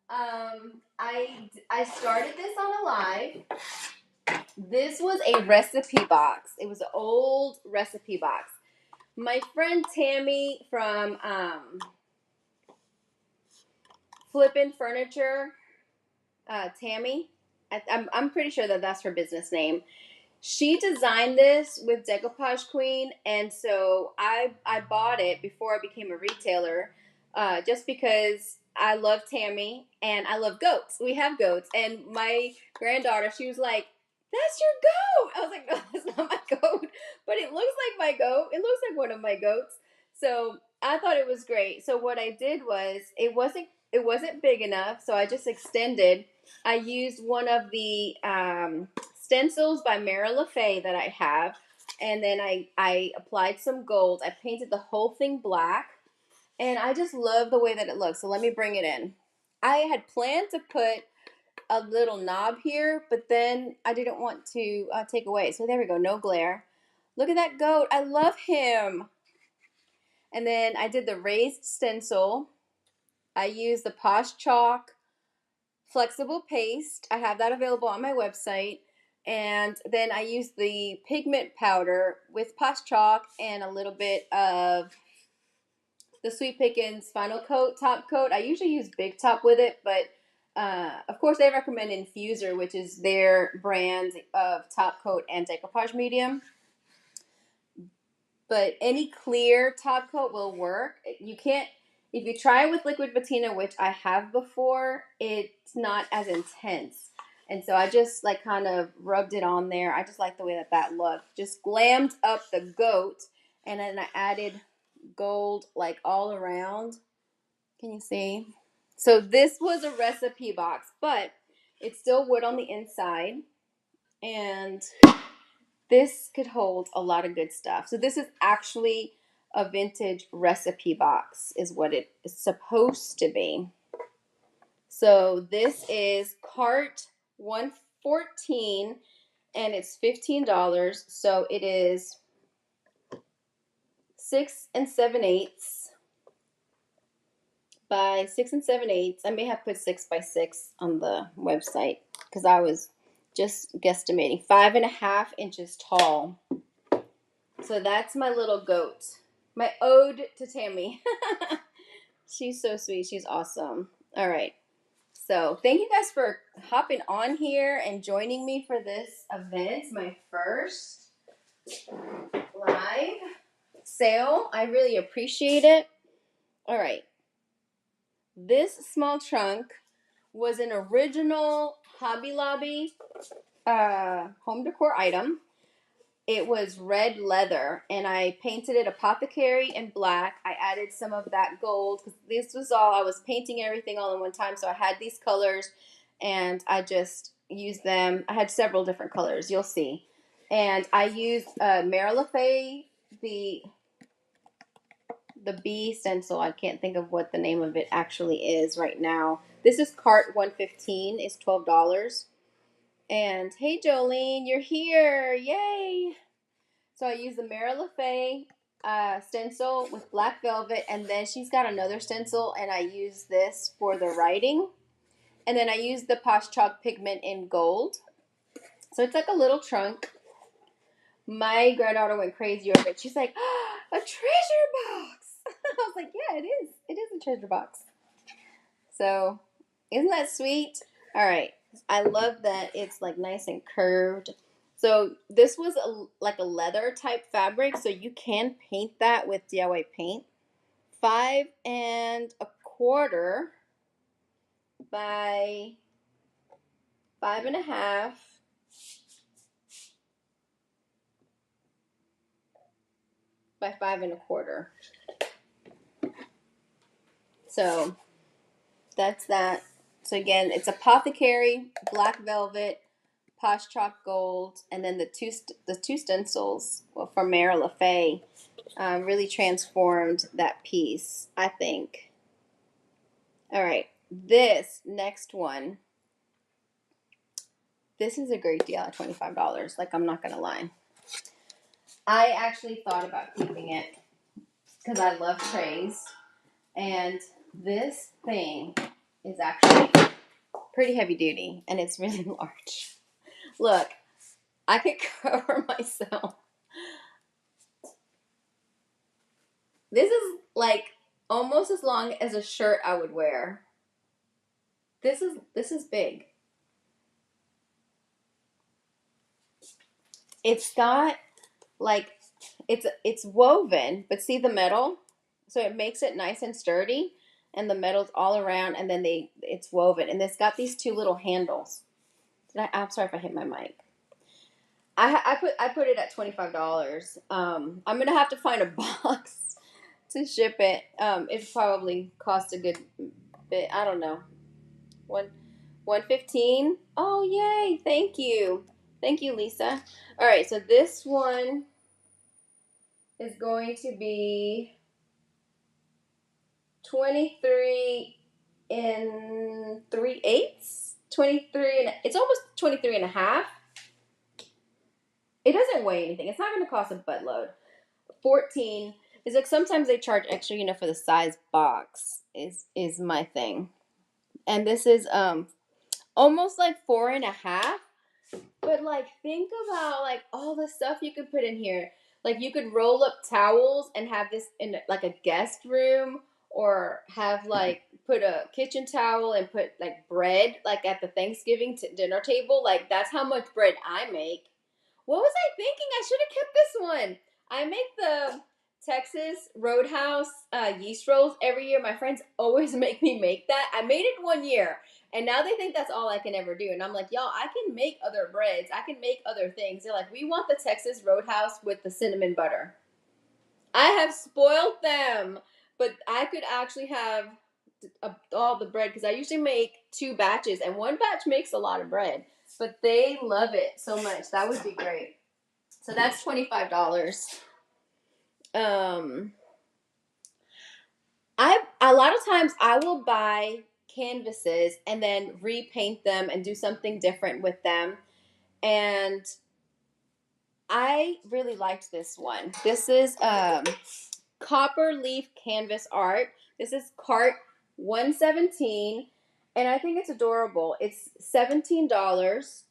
I started this on a live. This was a recipe box. It was an old recipe box. My friend Tammy from Flippin' Furniture, Tammy, I'm pretty sure that that's her business name. She designed this with Decoupage Queen, and so I bought it before I became a retailer, just because I love Tammy and I love goats. We have goats, and my granddaughter, she was like, "That's your goat." I was like, "No, that's not my goat, but it looks like my goat. It looks like one of my goats." So I thought it was great. So what I did was it wasn't big enough, so I just extended. I used one of the stencils by Mara LaFay that I have, and then I applied some gold. I painted the whole thing black, and I just love the way that it looks. So let me bring it in. I had planned to put a little knob here, but then I didn't want to take away. So there we go, no glare. Look at that goat. I love him. And then I did the raised stencil. I used the Posh Chalk flexible paste. I have that available on my website. And then I used the pigment powder with Posh Chalk and a little bit of the Sweet Pickens Final Coat top coat. I usually use Big Top with it, but of course they recommend Infuser, which is their brand of top coat and decoupage medium. But any clear top coat will work. You can't, if you try with liquid patina, which I have before, it's not as intense. And so I just like kind of rubbed it on there. I just like the way that looked. Just glammed up the goat, and then I added gold like all around. Can you see? So this was a recipe box, but it's still wood on the inside. And this could hold a lot of good stuff. So this is actually a vintage recipe box is what it is supposed to be. So this is cart 114 and it's $15. So it is 6 7/8 by 6 7/8. I may have put 6 by 6 on the website because I was just guesstimating, 5.5 inches tall. So that's my little goat. My ode to Tammy. She's so sweet. She's awesome. All right. So thank you guys for hopping on here and joining me for this event, my first live sale. I really appreciate it. All right. This small trunk was an original Hobby Lobby home decor item. It was red leather, and I painted it apothecary and black. I added some of that gold because this was all, I was painting everything all in one time, so I had these colors, and I just used them. I had several different colors, you'll see. And I used Mary LaFay, the bee stencil. I can't think of what the name of it actually is right now. This is cart 115. It's $12. And hey, Jolene, you're here. Yay. So I used the Mary LaFay stencil with black velvet, and then she's got another stencil, and I used this for the writing. And then I used the Posh Chalk pigment in gold. So it's like a little trunk. My granddaughter went crazy over it. She's like, oh, a treasure box. I was like, yeah, it is. It is a treasure box. So isn't that sweet? All right. I love that it's like nice and curved. So this was like a leather type fabric, so you can paint that with DIY paint. 5.25 by 5.5 by 5.25. So that's that. So again, it's apothecary, black velvet, Posh Chalk gold, and then the two stencils from Mary LaFay really transformed that piece, I think. All right, this next one. This is a great deal at $25. Like, I'm not gonna lie. I actually thought about keeping it because I love trays, and this thing is actually pretty heavy duty, and it's really large. Look, I could cover myself. This is like almost as long as a shirt I would wear. This is big. It's got like it's woven, but see the metal? So it makes it nice and sturdy, and the metal's all around, and then it's woven, and it's got these two little handles. I'm sorry if I hit my mic. I put it at $25. I'm gonna have to find a box to ship it. It probably cost a good bit. I don't know. 115. Oh yay! Thank you, Lisa. All right, so this one is going to be 23 and 3/8. 23 and it's almost 23 and a half. It doesn't weigh anything. It's not going to cost a buttload. 14 is like sometimes they charge extra, for the size box is my thing. And this is almost like 4.5. But like think about like all the stuff you could put in here. Like you could roll up towels and have this in like a guest room, or have like put a kitchen towel and put like bread like at the Thanksgiving dinner table. Like that's how much bread I make. What was I thinking? I should have kept this one. I make the Texas Roadhouse yeast rolls every year. My friends always make me make that. I made it one year, and now they think that's all I can ever do. And I'm like, y'all, I can make other breads. I can make other things. They're like, we want the Texas Roadhouse with the cinnamon butter. I have spoiled them, but I could actually have all the bread because I usually make 2 batches, and one batch makes a lot of bread. But they love it so much. That would be great. So that's $25. A lot of times I will buy canvases and then repaint them and do something different with them. And I really liked this one. This is Copper Leaf Canvas Art. This is cart 117, and I think it's adorable. It's $17.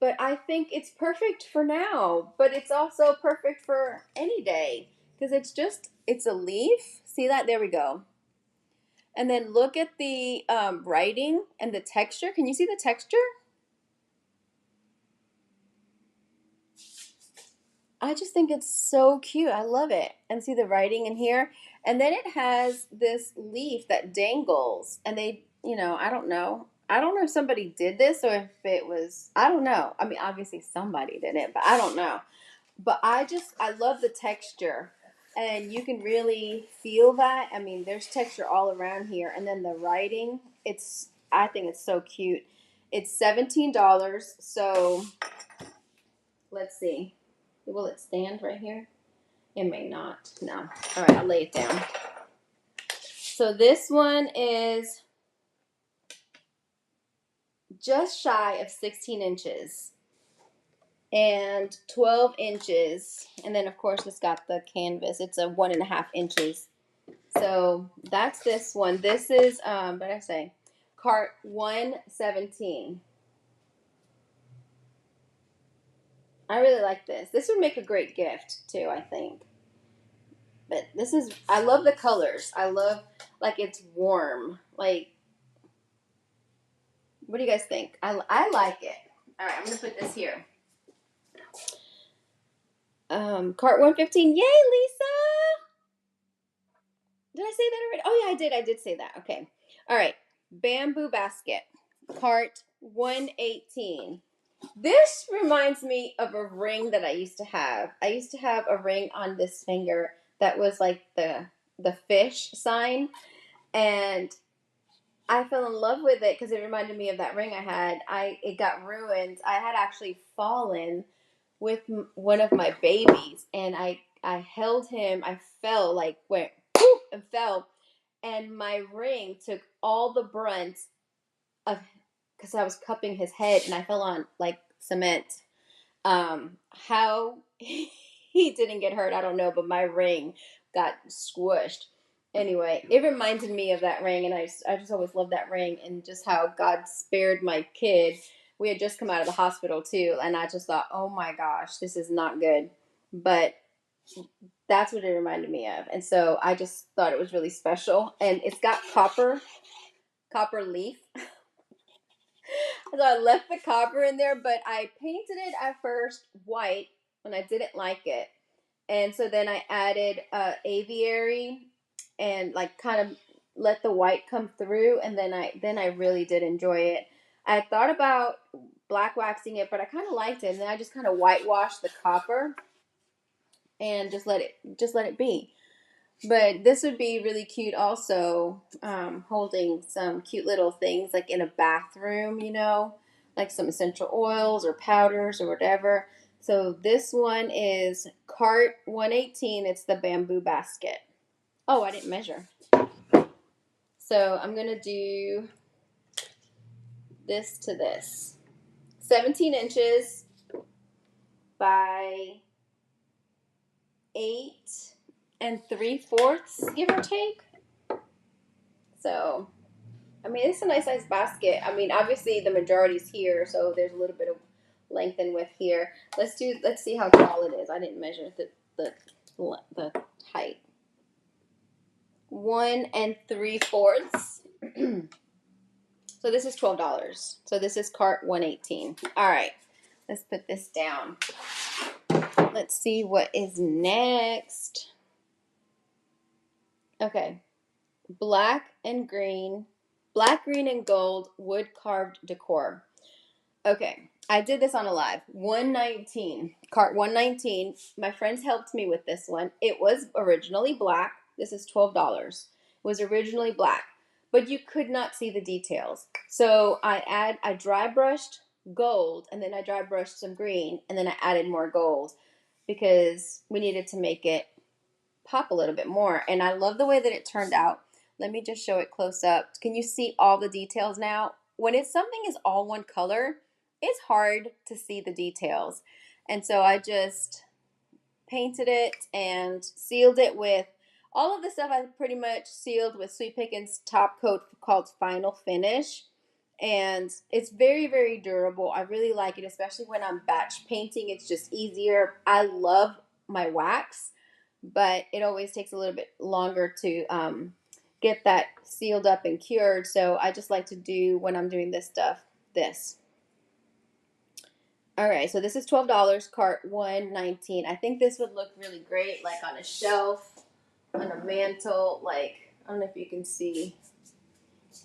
but I think it's perfect for now, but it's also perfect for any day because it's a leaf. See that? There we go. And then look at the writing and the texture. Can you see the texture? I just think it's so cute. I love it. And see the writing in here. And then it has this leaf that dangles. And they, I don't know. I don't know if somebody did this or if it was, I don't know. I mean, obviously somebody did it, but I don't know. But I love the texture. And you can really feel that. I mean, there's texture all around here. And then the writing, I think it's so cute. It's $17. So let's see. Will it stand right here? It may not. No. All right, I'll lay it down. So this one is just shy of 16 inches and 12 inches. And then, of course, it's got the canvas. It's a 1.5 inches. So that's this one. This is, what did I say? Cart 117. I really like this. This would make a great gift, too, I think. But I love the colors. I love, like, it's warm. Like, what do you guys think? I like it. All right, I'm going to put this here. Cart 115. Yay, Lisa! Did I say that already? Oh, yeah, I did say that. Okay. All right. Bamboo basket. Cart 118. This reminds me of a ring that I used to have. I used to have a ring on this finger that was like the fish sign. And I fell in love with it because it reminded me of that ring I had. It got ruined. I had actually fallen with one of my babies, and I held him. I fell, like went whoop, and fell, and my ring took all the brunt of because I was cupping his head, and I fell on like cement. How he didn't get hurt, I don't know, but my ring got squished. Anyway, it reminded me of that ring, and I just always loved that ring, and just how God spared my kid. We had just come out of the hospital too, and I just thought, oh my gosh, this is not good. But that's what it reminded me of, and so I just thought it was really special. And it's got copper leaf. So I left the copper in there, but I painted it at first white, and I didn't like it. And so then I added aviary and like kind of let the white come through, and then I really did enjoy it. I thought about black waxing it, but I kind of liked it, and then I just kind of whitewashed the copper and just let it be. But this would be really cute also, holding some cute little things like in a bathroom, like some essential oils or powders or whatever. So this one is cart 118. It's the bamboo basket. Oh, I didn't measure. So I'm going to do this to this. 17 inches by 8 3/4, give or take. So, I mean, it's a nice size basket. I mean, obviously the majority's here, so there's a little bit of length and width here. Let's see how tall it is. I didn't measure the height. 1 3/4. So this is $12. So this is cart 118. All right, let's put this down. Let's see what is next. Okay, black, green, and gold wood carved decor. Okay, I did this on a live. 119, cart 119. My friends helped me with this one. It was originally black. This is $12. It was originally black, but you could not see the details. So I dry brushed gold, and then I dry brushed some green, and then I added more gold because we needed to make it pop a little bit more. And I love the way that it turned out. Let me just show it close up. Can you see all the details now? When something is all one color, it's hard to see the details. And so I just painted it and sealed it with all of the stuff I pretty much sealed with Sweet Pickins top coat called Final Finish. And it's very, very durable. I really like it, especially when I'm batch painting. It's just easier. I love my wax, but it always takes a little bit longer to get that sealed up and cured. So I just like to do, when I'm doing this stuff, this. All right, so this is $12, cart 119. I think this would look really great, like on a shelf, on a mantle. Like, I don't know if you can see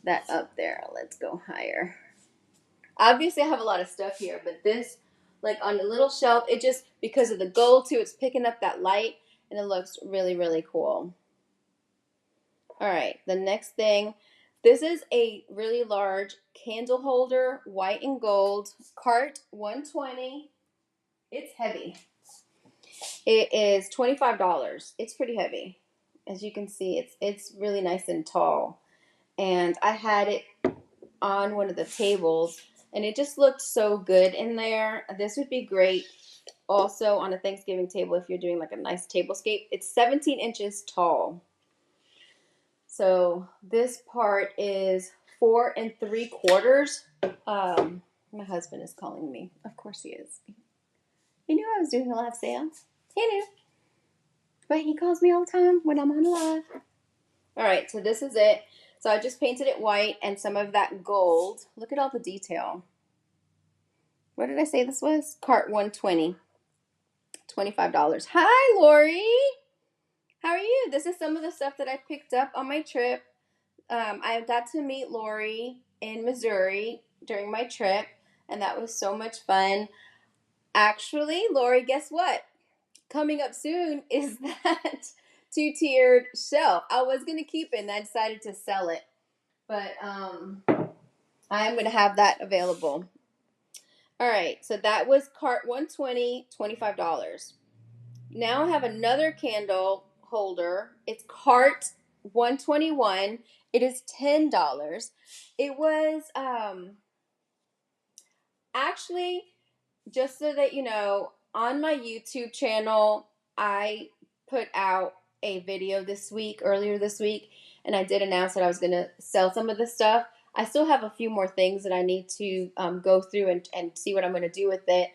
that up there. Let's go higher. Obviously, I have a lot of stuff here, but this, like on a little shelf, it just, because of the gold too, it's picking up that light, and it looks really, really cool. All right, the next thing, this is a really large candle holder, white and gold, cart 120. It's heavy. It is $25. It's pretty heavy. As you can see, it's really nice and tall. And I had it on one of the tables, and it just looked so good in there. This would be great also on a Thanksgiving table if you're doing like a nice tablescape. It's 17 inches tall. So this part is 4 3/4. My husband is calling me. Of course he is. He knew I was doing a live seance. He knew. But he calls me all the time when I'm on live. All right, so this is it. So I just painted it white and some of that gold. Look at all the detail. What did I say this was? Cart 120. $25. Hi, Lori. How are you? This is some of the stuff that I picked up on my trip. I got to meet Lori in Missouri during my trip, and that was so much fun. Actually, Lori, guess what? Coming up soon is that 2-tiered shelf. I was going to keep it, and I decided to sell it. But I am going to have that available. All right, so that was cart 120, $25. Now I have another candle holder. It's cart 121. It is $10. It was actually, just so that you know, on my YouTube channel, I put out a video earlier this week, and I did announce that I was going to sell some of the stuff. I still have a few more things that I need to go through and see what I'm going to do with it.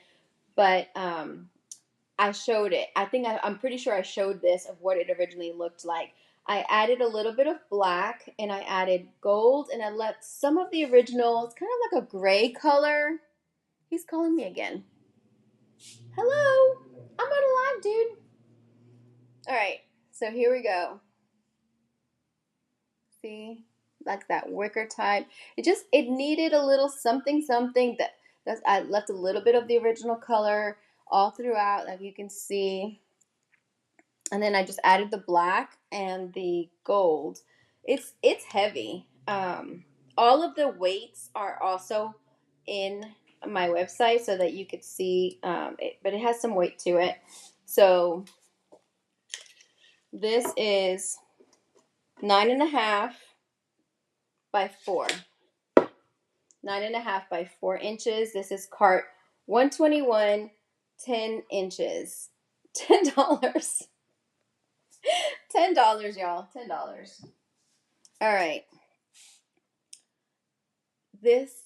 But I showed it. I'm pretty sure I showed this of what it originally looked like. I added a little bit of black, and I added gold, and I left some of the original. It's kind of like a gray color. He's calling me again. Hello. I'm on a live, dude. All right. So here we go. See? Like that wicker type. It needed a little something that I left a little bit of the original color all throughout, like you can see. And then I just added the black and the gold. It's heavy. All of the weights are also in my website so that you could see it, but it has some weight to it. So this is 9.5 by 4. 9.5 by 4 inches. This is cart 121, 10 inches. $10. $10, y'all. $10. All right. This,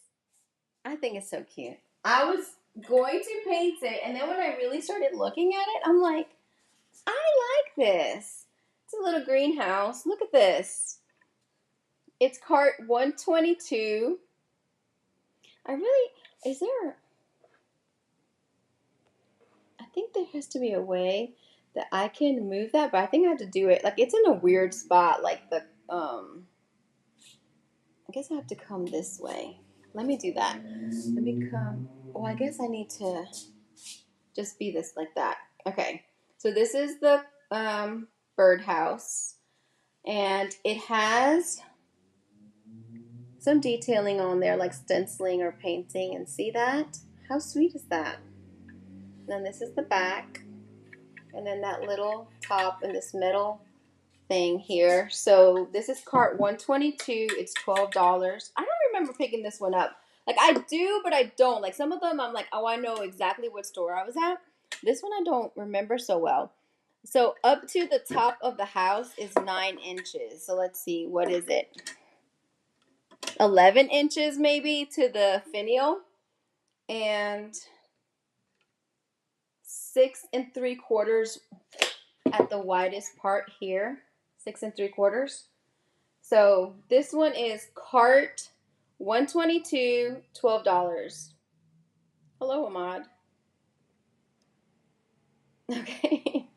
I think is so cute. I was going to paint it, and then when I really started looking at it, I'm like, I like this. It's a little greenhouse. Look at this. It's cart 122. I think there has to be a way that I can move that, but I think I have to do it. Like, it's in a weird spot, like I guess I have to come this way. Let me do that. Let me come. Oh, I guess I need to just be this like that. Okay. So this is the birdhouse, and it has some detailing on there, like stenciling or painting. And see that? How sweet is that? And then this is the back, and then that little top and this metal thing here. So this is cart 122. It's $12. I don't remember picking this one up. Like, I do, but I don't. Like, some of them I'm like, oh, I know exactly what store I was at. This one I don't remember so well. So up to the top of the house is 9 inches. So let's see, what is it? 11 inches maybe to the finial, and 6 3/4 at the widest part here. 6 3/4. So this one is cart 122, $12. Hello, Ahmad. Okay.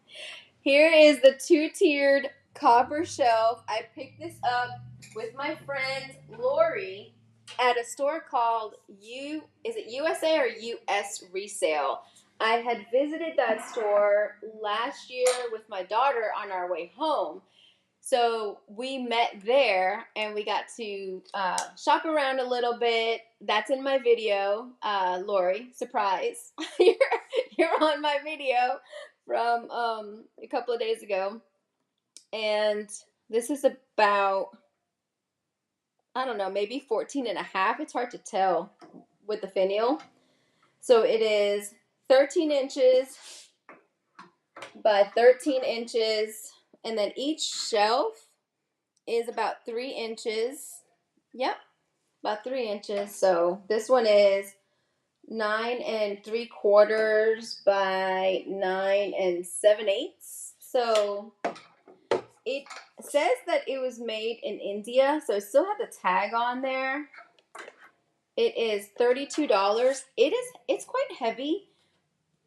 Here is the 2-tiered copper shelf. I picked this up with my friend Lori at a store called is it USA or US Resale? I had visited that store last year with my daughter on our way home. So we met there and we got to shop around a little bit. That's in my video. Lori, surprise. you're on my video from a couple of days ago. And this is about, I don't know, maybe 14 and a half. It's hard to tell with the finial. So it is 13 inches by 13 inches. And then each shelf is about 3 inches. Yep, about 3 inches. So this one is 9 3/4 by 9 7/8. So it says that it was made in India, so it still had the tag on there. It is $32. It's quite heavy,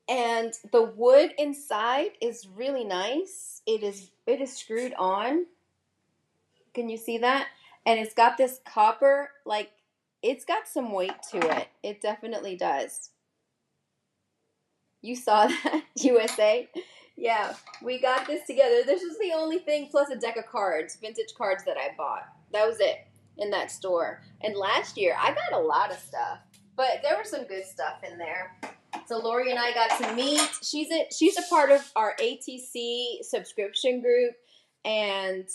and the wood inside is really nice. It is screwed on. Can you see that? And it's got this copper, like, it's got some weight to it. It definitely does. You saw that, USA? Yeah, we got this together. This was the only thing, plus a deck of cards, vintage cards that I bought. That was it in that store. And last year, I got a lot of stuff, but there was some good stuff in there. So Lori and I got to meet. She's a part of our ATC subscription group, and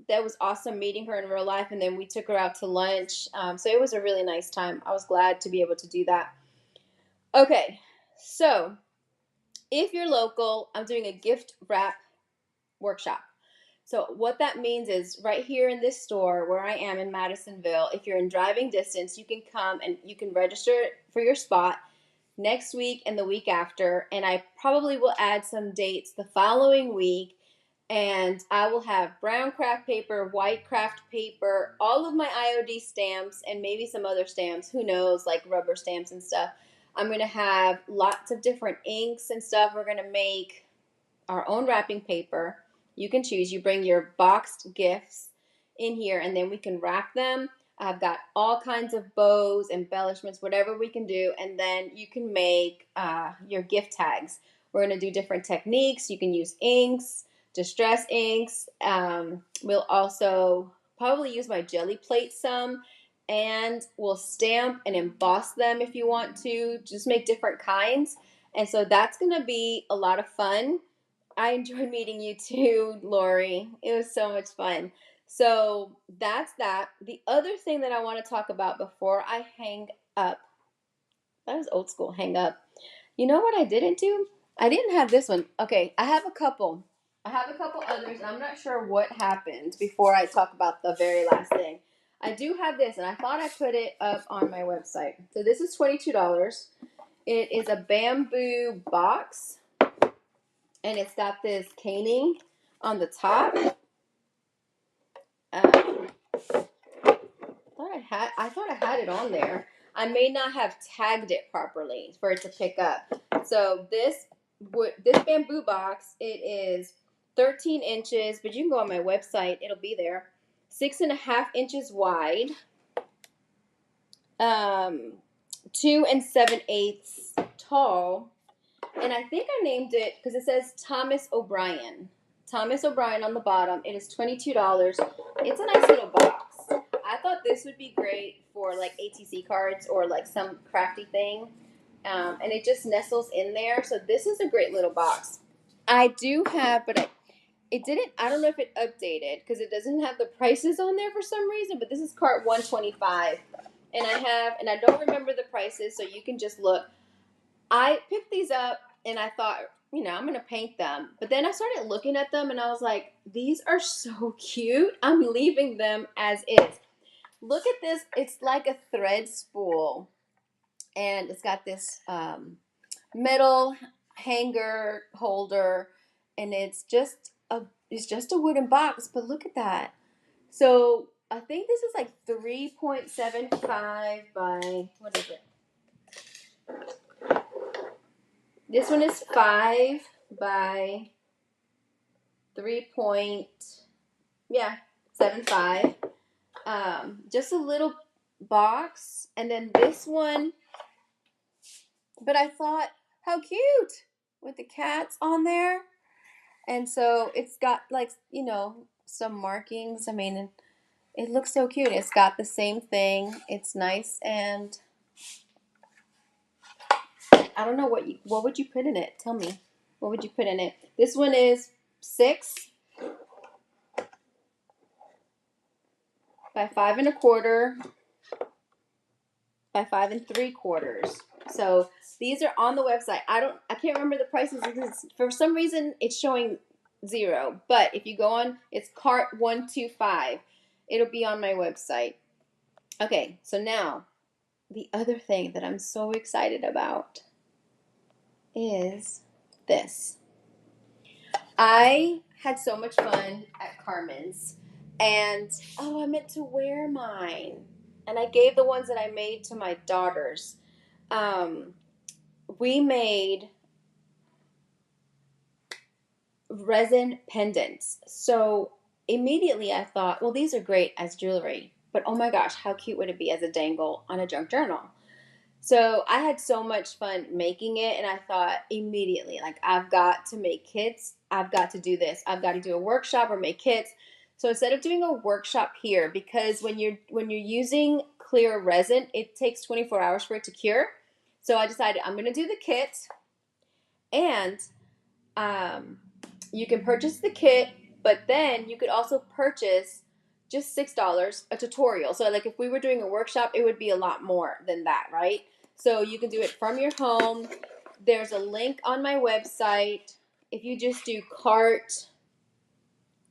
that was awesome meeting her in real life. And then we took her out to lunch. So it was a really nice time. I was glad to be able to do that. Okay, so if you're local, I'm doing a gift wrap workshop. So what that means is right here in this store where I am in Madisonville, if you're in driving distance, you can come and you can register for your spot next week and the week after. And I probably will add some dates the following week. And I will have brown craft paper, white craft paper, all of my IOD stamps, and maybe some other stamps. Who knows, like rubber stamps and stuff. I'm going to have lots of different inks and stuff. We're going to make our own wrapping paper. You can choose. You bring your boxed gifts in here, and then we can wrap them. I've got all kinds of bows, embellishments, whatever we can do, and then you can make your gift tags. We're going to do different techniques. You can use inks, distress inks. We'll also probably use my jelly plate some, and we'll stamp and emboss them if you want to. Just make different kinds. And so that's going to be a lot of fun. I enjoyed meeting you too, Lori. It was so much fun. So that's that. The other thing that I want to talk about before I hang up, that was old school, hang up. You know what I didn't do? I didn't have this one. Okay, I have a couple. Others. I'm not sure what happened before I talk about the very last thing. I do have this, and I thought I put it up on my website. So this is $22. It is a bamboo box, and it's got this caning on the top. I thought I had it on there. I may not have tagged it properly for it to pick up. So this bamboo box, it is 13 inches, but you can go on my website. It'll be there. 6.5 inches wide. 2 7/8 tall. And I think I named it because it says Thomas O'Brien. Thomas O'Brien on the bottom. It is $22. It's a nice little box. I thought this would be great for like ATC cards or like some crafty thing. And it just nestles in there. So this is a great little box. I do have, but I don't know if it updated because it doesn't have the prices on there for some reason, but this is cart 125. And I don't remember the prices, so you can just look. I picked these up and I thought, I'm going to paint them. But then I started looking at them and I was like, these are so cute. I'm leaving them as is. look at this. It's like a thread spool, and it's got this metal hanger holder, and it's just a wooden box. But look at that. So I think this is like 3.75 by, what is it? This one is 5 by 3.75. Just a little box. And then this one, but I thought, how cute with the cats on there. And so it's got like, some markings. I mean, it looks so cute. It's got the same thing. It's nice, and I don't know what would you put in it? Tell me. What would you put in it? This one is 6 by 5 1/4 by 5 3/4. So these are on the website. I can't remember the prices because for some reason it's showing 0. But if you go on, it's cart 125. It'll be on my website. Okay, so now the other thing that I'm so excited about is this. I had so much fun at Carmen's, and I meant to wear mine, and I gave the ones that I made to my daughters. We made resin pendants, so immediately I thought, well, these are great as jewelry, but oh my gosh, how cute would it be as a dangle on a junk journal? So I had so much fun making it, and I thought immediately, like, I've got to make kits. I've got to do this. I've got to do a workshop or make kits. So instead of doing a workshop here, because when you're using clear resin, it takes 24 hours for it to cure. So I decided I'm going to do the kit, and you can purchase the kit, but then you could also purchase just $6 a tutorial. So like if we were doing a workshop, it would be a lot more than that, right? So you can do it from your home. There's a link on my website. If you just do cart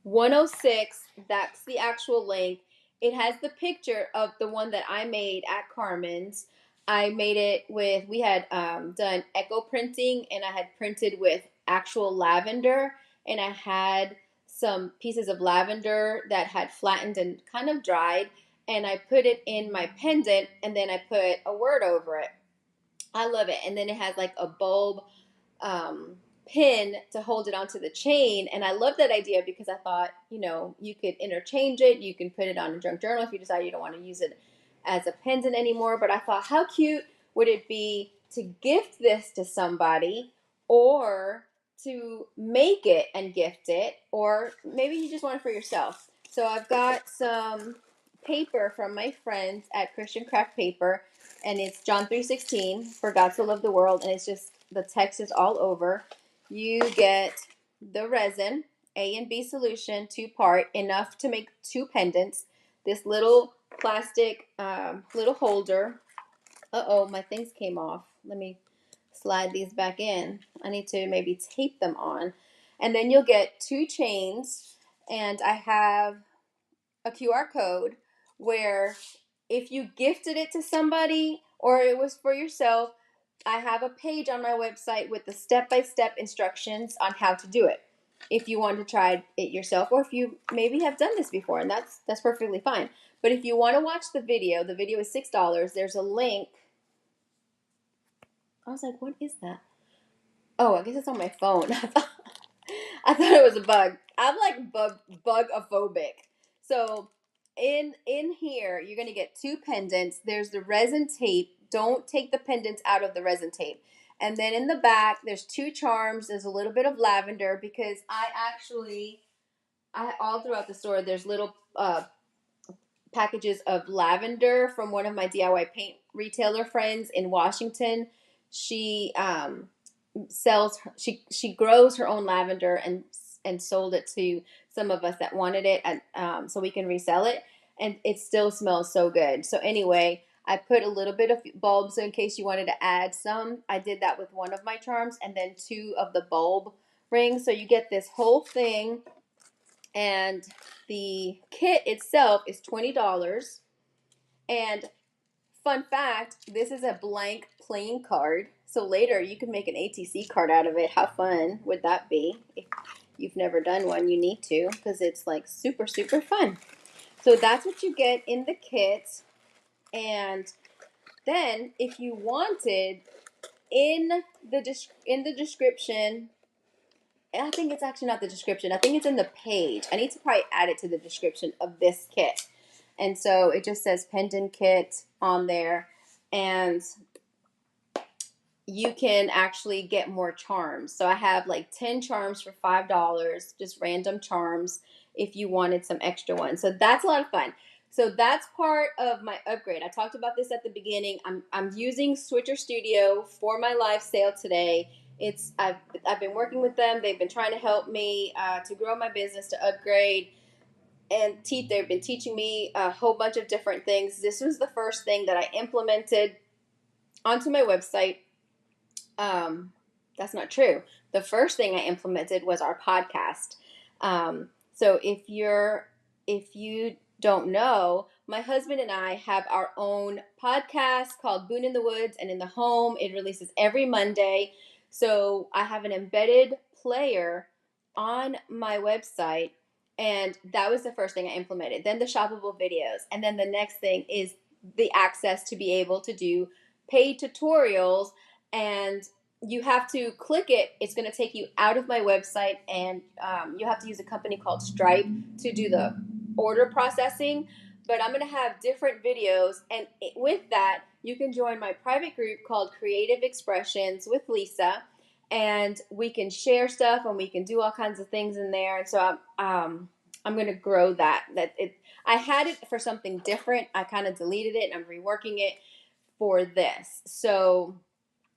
106, that's the actual link. It has the picture of the one that I made at Carmen's. I made it with, we had done echo printing, and I had printed with actual lavender, and I had some pieces of lavender that had flattened and kind of dried, and I put it in my pendant, and then I put a word over it. I love it. And then it has like a bulb pin to hold it onto the chain. And I love that idea because I thought, you could interchange it. You can put it on a junk journal if you decide you don't want to use it as a pendant anymore. But I thought, how cute would it be to gift this to somebody, or to make it and gift it, or maybe you just want it for yourself. So I've got some paper from my friends at Christian Craft Paper, and it's John 3:16, for God so loved the world, and it's just, the text is all over. You get the resin, A and B solution, 2-part, enough to make 2 pendants. This little plastic little holder. My things came off. Let me slide these back in. I need to maybe tape them on. And then you'll get 2 chains, and I have a QR code where if you gifted it to somebody or it was for yourself, I have a page on my website with the step-by-step instructions on how to do it. If you want to try it yourself, or if you maybe have done this before, and that's perfectly fine. But if you want to watch the video is $6. There's a link. I was like, what is that? Oh, I guess it's on my phone. I thought it was a bug. I'm like bug-ophobic. So in here, you're going to get 2 pendants. There's the resin tape. Don't take the pendants out of the resin tape. And then in the back, there's 2 charms. There's a little bit of lavender, because all throughout the store, there's little packages of lavender from one of my DIY paint retailer friends in Washington. She she grows her own lavender and sold it to some of us that wanted it, and so we can resell it, and it still smells so good. So anyway, I put a little bit of bulbs in case you wanted to add some. I did that with one of my charms, and then 2 of the bulb rings. So you get this whole thing, and the kit itself is $20. And fun fact, this is a blank playing card. So later you can make an ATC card out of it. How fun would that be? If you've never done one, you need to, because it's like super, super fun. So that's what you get in the kit. And then if you wanted, in the description, I think it's actually not the description. I think it's in the page. I need to probably add it to the description of this kit. And so it just says pendant kit on there. And you can actually get more charms. So I have like 10 charms for $5, just random charms if you wanted some extra ones. So that's a lot of fun. So that's part of my upgrade. I talked about this at the beginning. I'm using Switcher Studio for my live sale today. I've been working with them. They've been trying to help me to grow my business, to upgrade, and they've been teaching me a whole bunch of different things. This was the first thing that I implemented onto my website. That's not true. The first thing I implemented was our podcast. So if you don't know, my husband and I have our own podcast called Boone in the Woods and in the Home. It releases every Monday. So I have an embedded player on my website, and that was the first thing I implemented. Then the shoppable videos, and then the next thing is the access to be able to do paid tutorials. And you have to click it. It's going to take you out of my website, and you have to use a company called Stripe to do the order processing. But I'm going to have different videos, and with that, you can join my private group called Creative Expressions with Lisa, and we can share stuff and we can do all kinds of things in there. And so I'm going to grow that. I had it for something different. I kind of deleted it, and I'm reworking it for this. So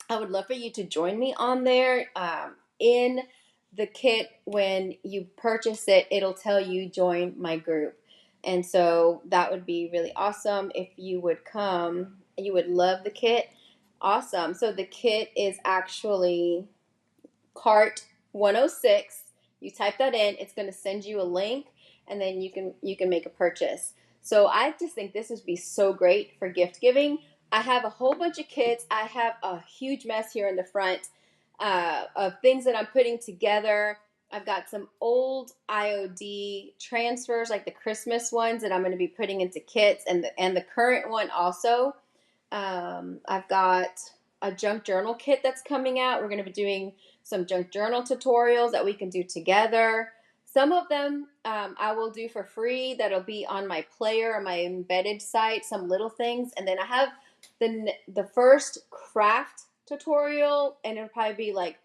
I would love for you to join me on there. In the kit, when you purchase it, it'll tell you join my group. And so that would be really awesome if you would come. You would love the kit. Awesome. So the kit is actually cart 106. You type that in, it's going to send you a link, and then you can make a purchase. So I just think this would be so great for gift giving. I have a whole bunch of kits. I have a huge mess here in the front of things that I'm putting together. I've got some old IOD transfers, like the Christmas ones, that I'm going to be putting into kits, and the current one also. I've got a junk journal kit that's coming out. We're going to be doing some junk journal tutorials that we can do together. Some of them I will do for free. That'll be on my player or my embedded site, some little things. And then I have the first craft tutorial, and it'll probably be like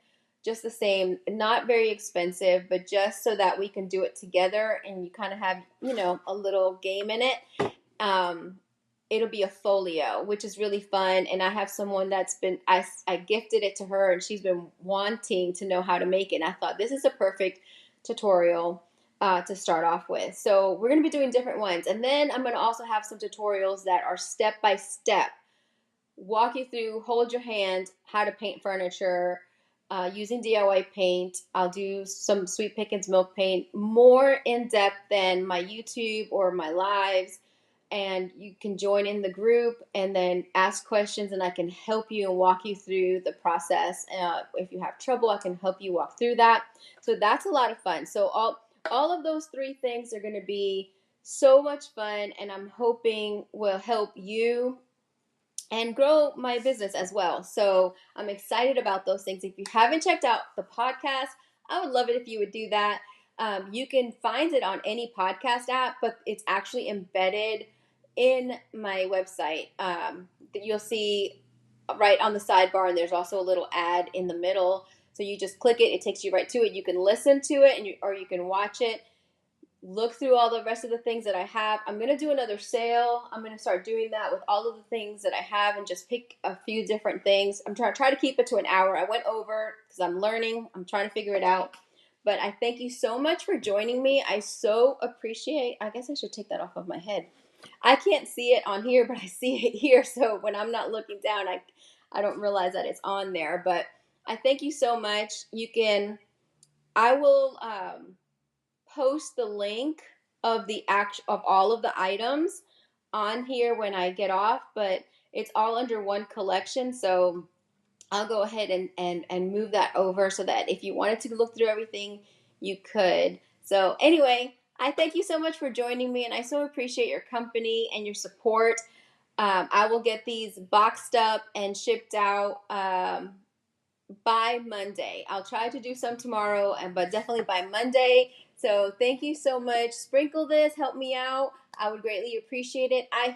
just the same, not very expensive, but just so that we can do it together and you kind of have, a little game in it. It'll be a folio, which is really fun. And I have someone that's I gifted it to her, and she's been wanting to know how to make it. And I thought this is a perfect tutorial to start off with. So we're going to be doing different ones. And then I'm going to also have some tutorials that are step-by-step. Walk you through, hold your hand, how to paint furniture, using DIY paint. I'll do some Sweet Pickins milk paint, more in depth than my YouTube or my lives. And you can join in the group and then ask questions, and I can help you and walk you through the process. If you have trouble, I can help you walk through that. So that's a lot of fun. So all of those three things are going to be so much fun, and I'm hoping will help you and grow my business as well. So I'm excited about those things. If you haven't checked out the podcast, I would love it if you would do that. You can find it on any podcast app, but it's actually embedded in my website. You'll see right on the sidebar, and there's also a little ad in the middle. So you just click it, it takes you right to it. You can listen to it, or you can watch it. Look through all the rest of the things that I have. I'm going to do another sale. I'm going to start doing that with all of the things that I have and just pick a few different things. I'm trying to keep it to an hour. I went over because I'm learning. I'm trying to figure it out. But I thank you so much for joining me. I so appreciate. I guess I should take that off of my head. I can't see it on here, but I see it here. So when I'm not looking down, I don't realize that it's on there. But I thank you so much. I will post the link of all of the items on here when I get off, but it's all under one collection. So I'll go ahead and move that over so that if you wanted to look through everything, you could. So anyway, I thank you so much for joining me, and I so appreciate your company and your support. I will get these boxed up and shipped out by Monday. I'll try to do some tomorrow, but definitely by Monday. So thank you so much. Sprinkle this, help me out. I would greatly appreciate it. I